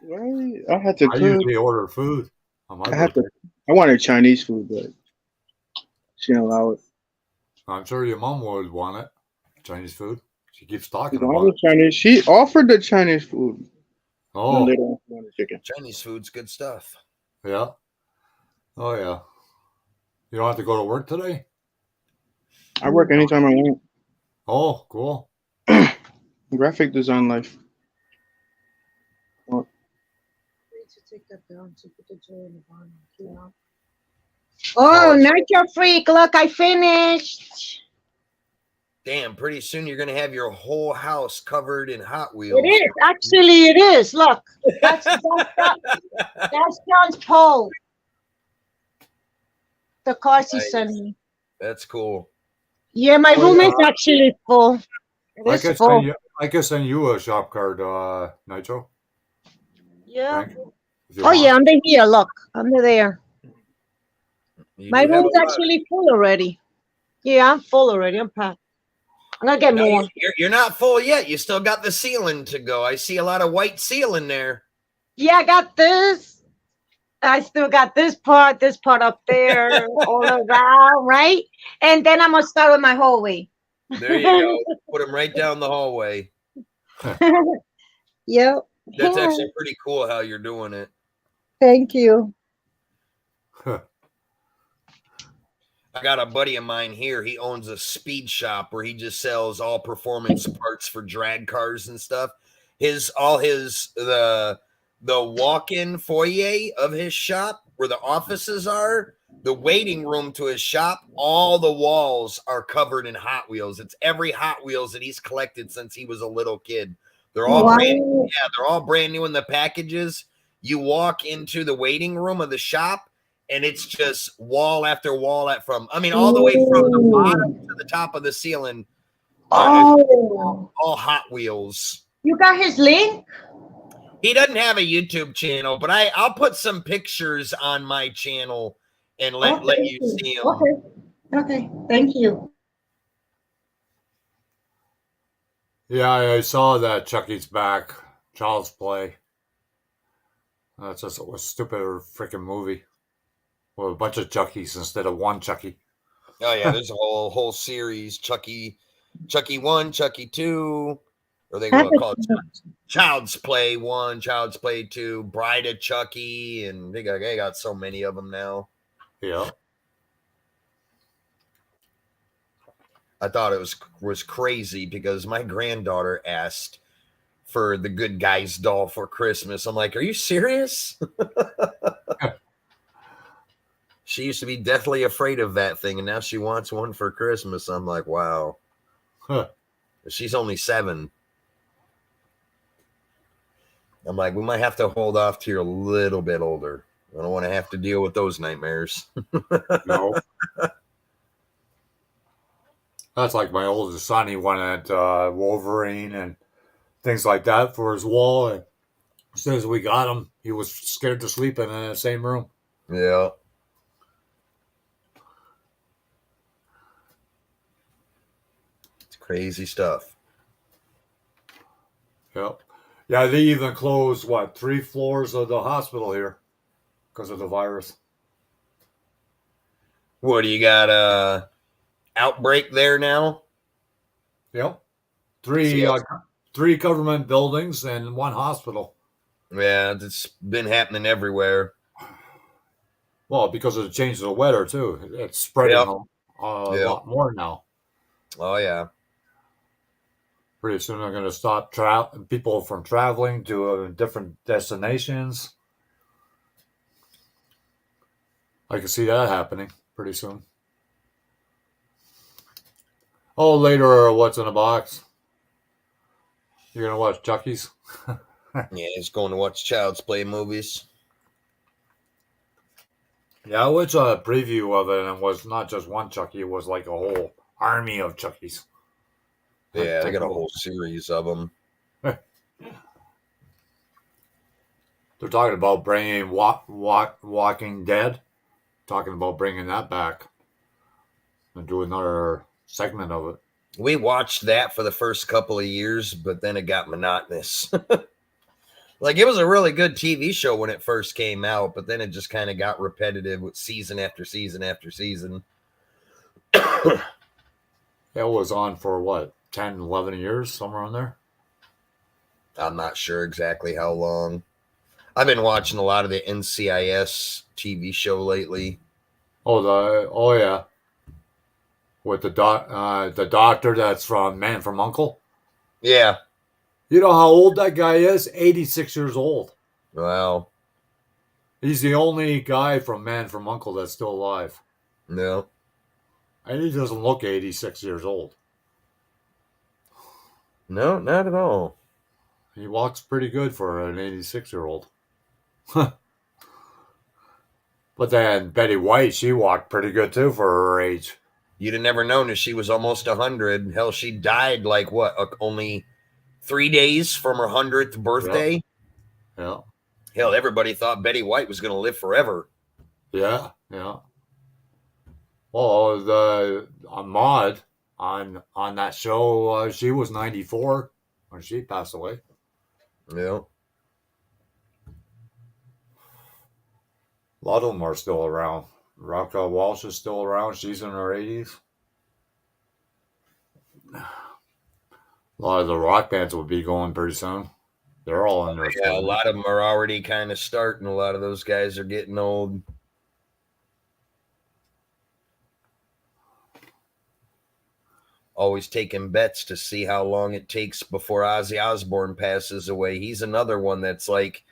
Right? I had to cook. I usually order food on my birthday. I wanted Chinese food, but she didn't allow it. I'm sure your mom would want it. Chinese food. She keeps talking about it. Chinese. She offered the Chinese food. Oh, they don't want the chicken. Chinese food's good stuff. Yeah. Oh yeah. You don't have to go to work today? I work anytime I want. Oh, cool. Graphic design life. Oh, Nacho Freak! Look, I finished. Damn, pretty soon you're gonna have your whole house covered in Hot It Wheels. is. Actually, it is. Look, that's John's pole. The cars he Nice. sent me. That's cool. Yeah, my Oh, room yeah. is actually full. It is full. I can send you a shop card, Nitro. Yeah. Frank, if you Oh want. yeah, under here. Look, under there. You My do have room's a lot. actually full already. Yeah, I'm full already. I'm packed. I'm gonna get No, more. you're not full yet. You still got the ceiling to go. I see a lot of white ceiling there. Yeah, I got this. I still got this part up there, all around, right? And then I'm gonna start with my hallway. There you go. Put them right down the hallway. Yep. That's actually pretty cool how you're doing it. Thank you. I got a buddy of mine here. He owns a speed shop where he just sells all performance parts for drag cars and stuff. The walk-in foyer of his shop where the offices are, the waiting room to his shop, all the walls are covered in Hot Wheels. It's every Hot Wheels that he's collected since he was a little kid. They're all they're all brand new in the packages. You walk into the waiting room of the shop and it's just wall after wall all the way from the bottom to the top of the ceiling. Oh, all Hot Wheels. You got his link? He doesn't have a YouTube channel, but I'll put some pictures on my channel and let you see them. Okay, thank you. Yeah, I saw that Chucky's back. Child's Play. That's just a stupid freaking movie. With a bunch of Chuckies instead of one Chucky. Oh yeah, there's a whole series. Chucky 1, Chucky 2, or they call it Child's Play 1, Child's Play 2, Bride of Chucky, and they got so many of them now. Yeah. I thought it was crazy because my granddaughter asked for the Good Guys doll for Christmas. I'm like, are you serious? She used to be deathly afraid of that thing, and now she wants one for Christmas. I'm like, wow. Huh. She's only 7. I'm like, we might have to hold off till you're a little bit older. I don't want to have to deal with those nightmares. No. That's like my oldest son. He wanted Wolverine and things like that for his wall. And as soon as we got him, he was scared to sleep in the same room. Yeah. It's crazy stuff. Yep. Yeah, they even closed, 3 floors of the hospital here because of the virus. What, do you got outbreak there now? Yep. 3 government buildings and 1 hospital. Yeah, it's been happening everywhere. Well, because of the change of the weather, too. It's spreading a lot more now. Oh, yeah. Pretty soon they're going to stop people from traveling to different destinations. I can see that happening pretty soon. Oh, later, what's in the box? You're going to watch Chucky's? Yeah, he's going to watch Child's Play movies. Yeah, I watched a preview of it, and it was not just one Chucky. It was like a whole army of Chuckies. Yeah, they got a whole series of them. They're talking about bringing Walking Dead. Talking about bringing that back. And do another segment of it. We watched that for the first couple of years, but then it got monotonous. Like, it was a really good TV show when it first came out, but then it just kind of got repetitive with season after season after season. It was on for 10, 11 years, somewhere on there? I'm not sure exactly how long. I've been watching a lot of the NCIS TV show lately. Oh yeah. With the doctor that's from Man from U.N.C.L.E. Yeah. You know how old that guy is? 86 years old. Wow. He's the only guy from Man from U.N.C.L.E. that's still alive. No. And he doesn't look 86 years old. No, not at all. He walks pretty good for an 86-year-old. But then Betty White, she walked pretty good too for her age. You'd have never known that she was almost 100. Hell, she died like what? Only 3 days from her 100th birthday. Yeah. Hell, everybody thought Betty White was going to live forever. Yeah. Yeah. Well, the Maud on that show, she was 94 when she passed away. Yeah. A lot of them are still around. Raquel Walsh is still around. She's in her 80s. A lot of the rock bands will be going pretty soon. They're all in their Yeah, 70s. a lot of them are already kind of starting. A lot of those guys are getting old. Always taking bets to see how long it takes before Ozzy Osbourne passes away. He's another one that's like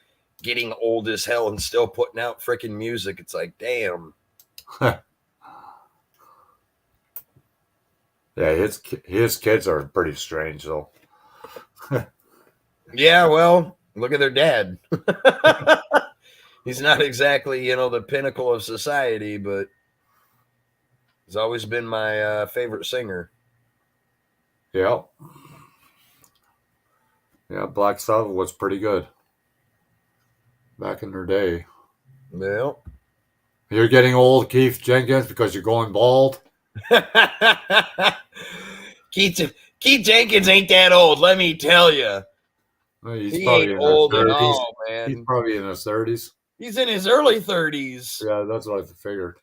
getting old as hell and still putting out freaking music. It's like, damn. Yeah, his kids are pretty strange though. Yeah, well, look at their dad. He's not exactly, the pinnacle of society, but he's always been my favorite singer. Yeah. Yeah, Black Sabbath was pretty good back in their day. Well, You're getting old, Keith Jenkins, because you're going bald. Keith Jenkins ain't that old, let me tell you. He's He probably ain't in old his at 30s. all, man. He's probably in his 30s. He's in his early 30s. Yeah, that's what I figured.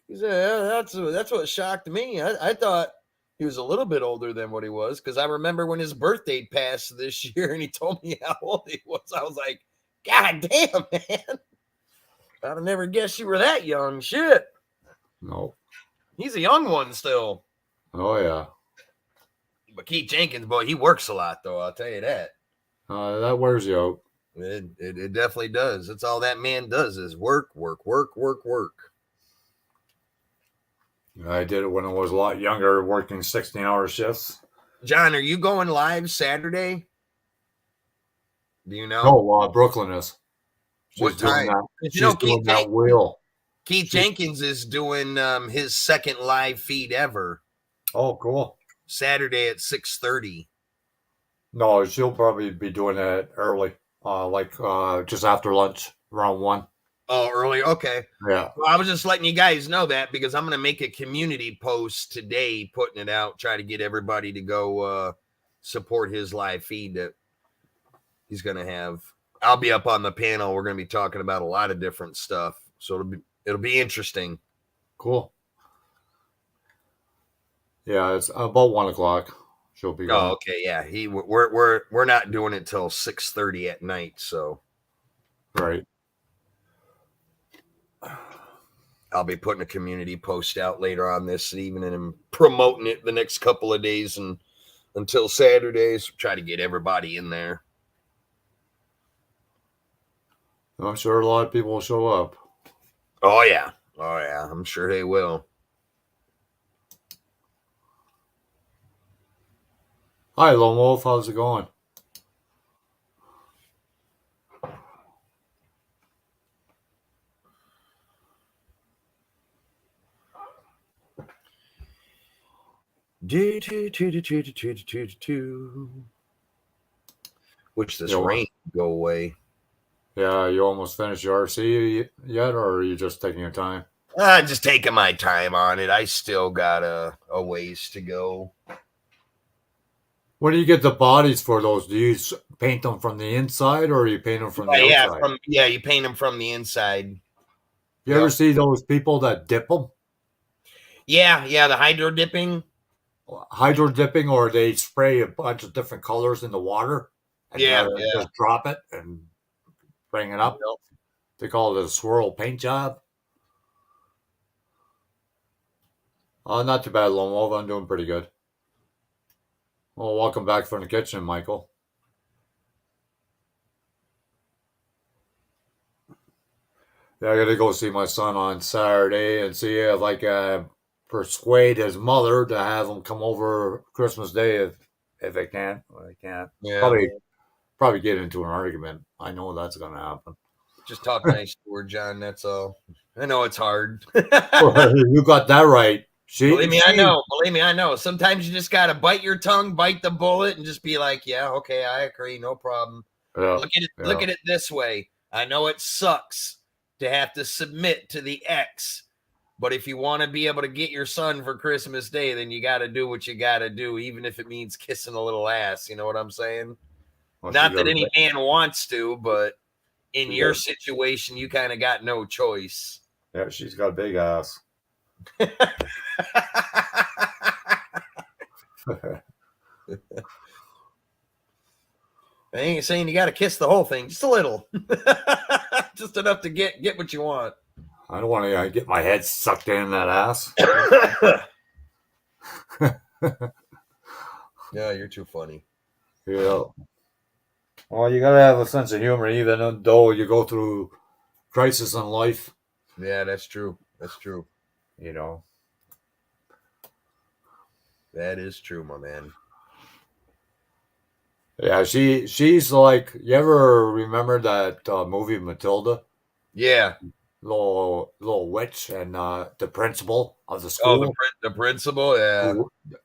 That's what shocked me. I thought he was a little bit older than what he was, because I remember when his birthday passed this year and he told me how old he was. I was like, God damn, man. I'd have never guessed you were that young. Shit. No. He's a young one still. Oh, yeah. But Keith Jenkins, boy, he works a lot, though. I'll tell you that. That wears you out. It definitely does. That's all that man does is work, work, work, work, work. I did it when I was a lot younger, working 16-hour shifts. John, are you going live Saturday? Do you know? No, Brooklyn is. What time? She's doing that wheel. Keith Jenkins is doing his second live feed ever. Oh, cool. Saturday at 6:30. No, she'll probably be doing it early, just after lunch, around 1. Oh, early? Okay. Yeah. Well, I was just letting you guys know that because I'm going to make a community post today, putting it out, try to get everybody to go support his live feed that he's going to have. I'll be up on the panel. We're going to be talking about a lot of different stuff, so it'll be interesting. Cool. Yeah, it's about 1 o'clock. She'll be going. Oh, okay, yeah. We're not doing it till 6:30 at night, so Right. I'll be putting a community post out later on this evening and promoting it the next couple of days and until Saturdays. Try to get everybody in there. I'm sure a lot of people will show up. Oh yeah, I'm sure they will. Hi, Lone Wolf. How's it going? Wish this rain would go away. Yeah, you almost finished your RC yet, or are you just taking your time? Just taking my time on it. I still got a ways to go. When do you get the bodies for those? Do you paint them from the inside, or you paint them from the outside? You paint them from the inside. You ever see those people that dip them? Yeah, the hydro dipping. Hydro dipping, or they spray a bunch of different colors in the water and just drop it and bring it up. They call it a swirl paint job. Not too bad, Lone Wolf. I'm doing pretty good. Well, welcome back from the kitchen, Michael. Yeah, I got to go see my son on Saturday and see if I can persuade his mother to have him come over Christmas Day if they can't, well, they can't. Yeah. Probably get into an argument. I know that's going to happen. Just talk nice to her, John. That's all. I know it's hard. You got that right. Believe me, I know. Believe me, I know. Sometimes you just got to bite your tongue, bite the bullet, and just be like, yeah, okay, I agree. No problem. Yeah, Look at it this way. I know it sucks to have to submit to the ex, but if you want to be able to get your son for Christmas Day, then you got to do what you got to do, even if it means kissing a little ass. You know what I'm saying? well, Not that any man wants to, but in your situation, you kind of got no choice. Yeah, she's got a big ass. I ain't saying you got to kiss the whole thing, just a little, just enough to get what you want. I don't want to get my head sucked in that ass. Yeah, you're too funny. Yeah. Well, you gotta have a sense of humor, even though you go through crisis in life. Yeah, that's true. That's true. You know. That is true, my man. Yeah, she's like. You ever remember that movie Matilda? Yeah. Little witch and the principal of the school. Oh, the principal. Yeah.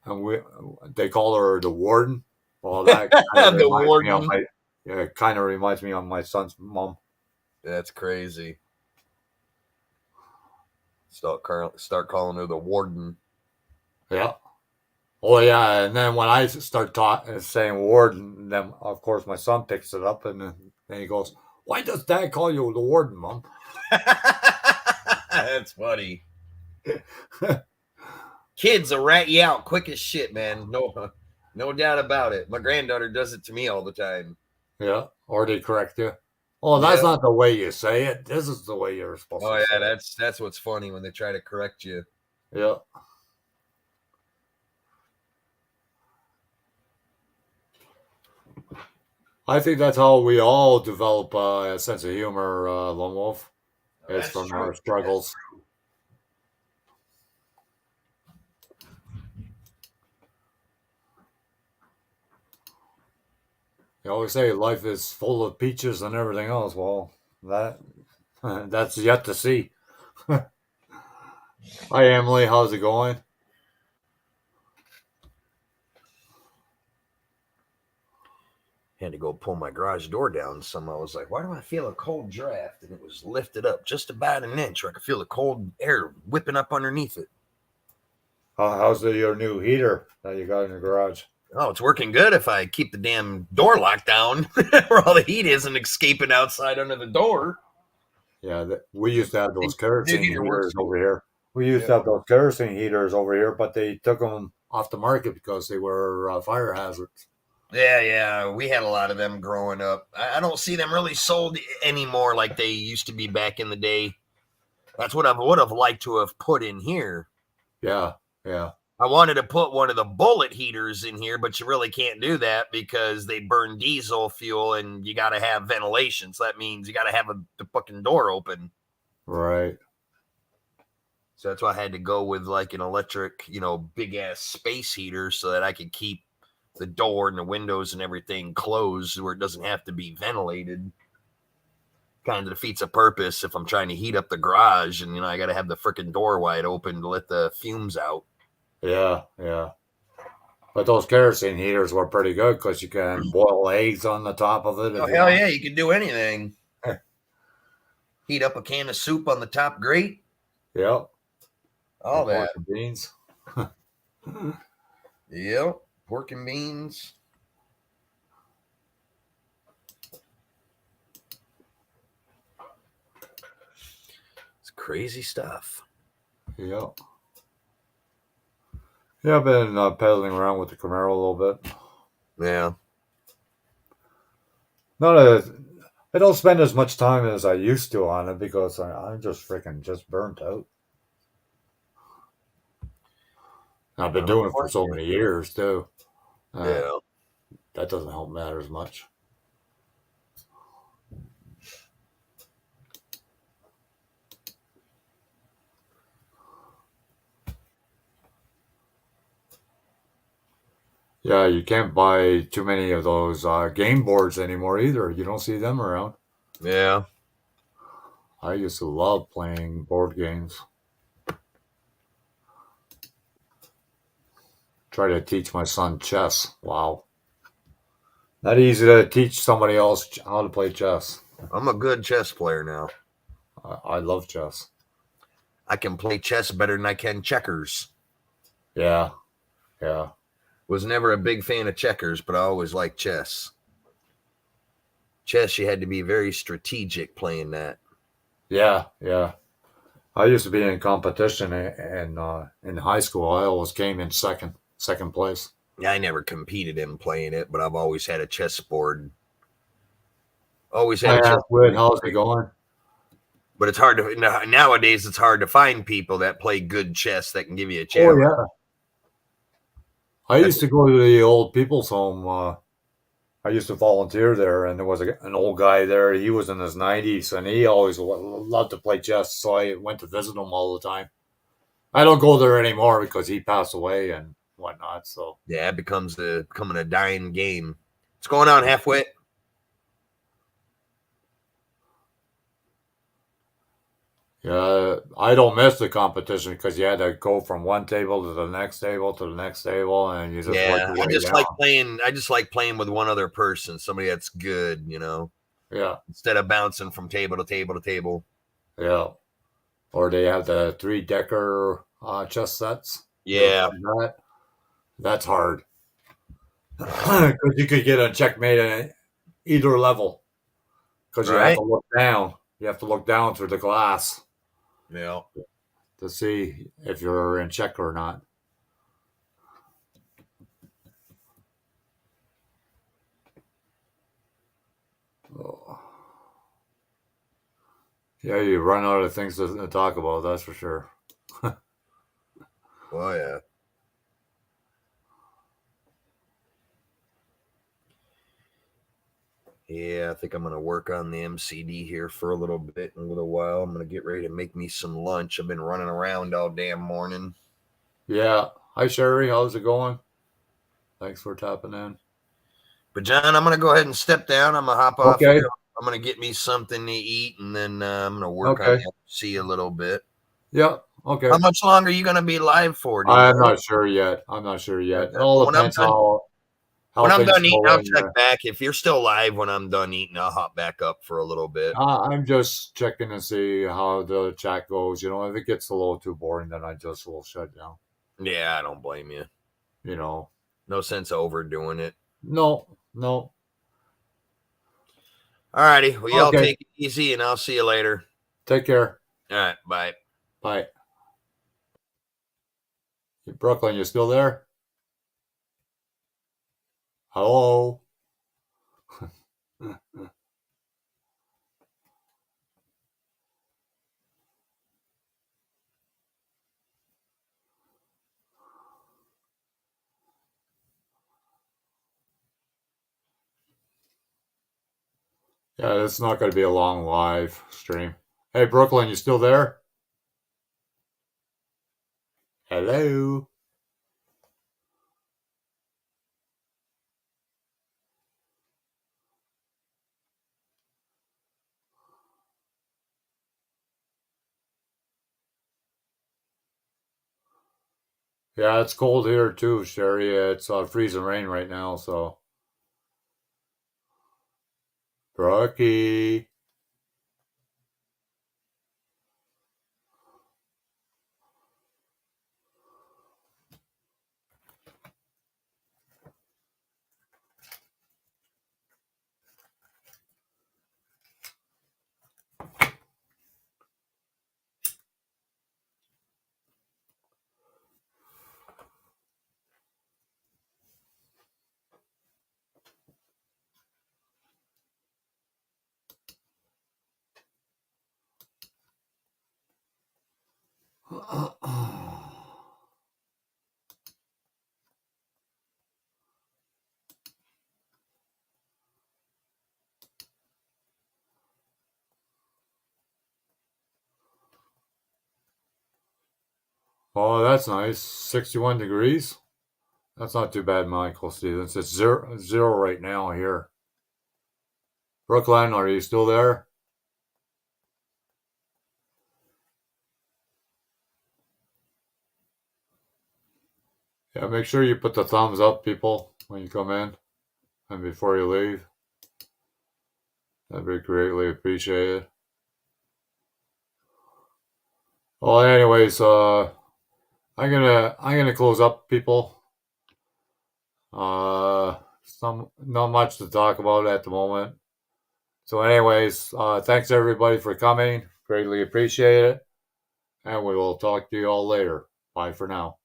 And they call her the warden. Well, that the warden. It kind of reminds me of my son's mom. That's crazy. Start calling her the warden. Yeah. Oh yeah, and then when I start saying warden, then of course my son picks it up, and then he goes, "Why does Dad call you the warden, Mom?" That's funny. Kids will rat you out quick as shit, man. No doubt about it. My granddaughter does it to me all the time. Yeah, or they correct you. Oh, that's not the way you say it. This is the way you're supposed to say it. That's what's funny when they try to correct you. Yeah. I think that's how we all develop a sense of humor, Lone Wolf. It's from our struggles. You always say life is full of peaches and everything else. Well, that's yet to see. Hi, Emily. How's it going? Had to go pull my garage door down. I was like, why do I feel a cold draft? And it was lifted up just about an inch. Where I could feel the cold air whipping up underneath it. How's your new heater that you got in your garage? Oh, it's working good if I keep the damn door locked down where all the heat isn't escaping outside under the door. Yeah, we used to have those kerosene heaters over here. We used to have those kerosene heaters over here, but they took them off the market because they were fire hazards. Yeah, we had a lot of them growing up. I don't see them really sold anymore like they used to be back in the day. That's what I would have liked to have put in here. Yeah. I wanted to put one of the bullet heaters in here, but you really can't do that because they burn diesel fuel and you got to have ventilation. So that means you got to have the fucking door open. Right. So that's why I had to go with like an electric, big ass space heater so that I could keep the door and the windows and everything closed where it doesn't have to be ventilated. Kind of defeats a purpose if I'm trying to heat up the garage and, I got to have the freaking door wide open to let the fumes out. Yeah. But those kerosene heaters were pretty good because you can boil eggs on the top of it. Oh, hell yeah, you can do anything. Heat up a can of soup on the top grate. Yep. All that. Pork and beans. Yep. Pork and beans. It's crazy stuff. Yep. Yeah, I've been pedaling around with the Camaro a little bit. Yeah. I don't spend as much time as I used to on it because I'm just burnt out. I've been doing it for so many years too. Yeah. That doesn't help matters much. Yeah, you can't buy too many of those game boards anymore either. You don't see them around. Yeah. I used to love playing board games. Try to teach my son chess. Wow. Not easy to teach somebody else how to play chess. I'm a good chess player now. I love chess. I can play chess better than I can checkers. Yeah. Yeah. Was never a big fan of checkers, but I always liked chess. Chess, you had to be very strategic playing that. Yeah. Yeah. I used to be in competition and in high school. I always came in second place. I never competed in playing it, but I've always had a chessboard. Always had a Yeah, chessboard. how's it going? But it's hard to nowadays. It's hard to find people that play good chess that can give you a Oh challenge. yeah. I used to go to the old people's home. I used to volunteer there, and there was an old guy there. He was in his 90s, and he always loved to play chess. So I went to visit him all the time. I don't go there anymore because he passed away and whatnot. So Yeah, it becoming a dying game. What's going on, halfway? yeah, I don't miss the competition because you had to go from one table to the next table to the next table, and you just work Yeah, your I way just down. like playing. I just like playing with one other person, somebody that's good, Yeah, instead of bouncing from table to table to table. yeah. Or they have the 3-decker chess sets. You ever Yeah, play that? That's hard because you could get a checkmate at either level because you have right. to look down. You have to look down through the glass Yeah. to see if you're in check or not. Oh. Yeah, you run out of things to talk about, that's for sure. Oh yeah. Yeah, I think I'm gonna work on the MCD here for a little bit. In a little while, I'm gonna get ready to make me some lunch. I've been running around all damn morning. Yeah. Hi, Sherry. How's it going? Thanks for tapping in. But John, I'm gonna go ahead and step down. I'm gonna hop off Okay. here. I'm gonna get me something to eat, and then I'm gonna work on Okay. the MC a little bit. Yeah. Okay. How much longer are you gonna be live for? Do you I'm know? not sure yet. I'm not sure yet. It Okay. all When I'm depends done, how things done eating, go I'll in check there. back. If you're still live when I'm done eating, I'll hop back up for a little bit. I'm just checking to see how the chat goes. If it gets a little too boring, then I just will shut down. Yeah, I don't blame you. You know. No sense overdoing it. No. No. All righty. Well, y'all Okay. take it easy, and I'll see you later. Take care. All right. Bye. Bye. Brooklyn, you still there? Hello. Yeah, it's not going to be a long live stream. Hey, Brooklyn, you still there? Hello. Yeah, it's cold here too, Sherry. It's freezing rain right now, so. Brookie. Oh, that's nice. 61 degrees. That's not too bad, Michael Stevens. It's zero right now here. Brooklyn, are you still there? Yeah, make sure you put the thumbs up, people, when you come in and before you leave. That'd be greatly appreciated. Well, anyways, I'm gonna close up, people. Not much to talk about at the moment. So, anyways, thanks everybody for coming. Greatly appreciate it, and we will talk to you all later. Bye for now.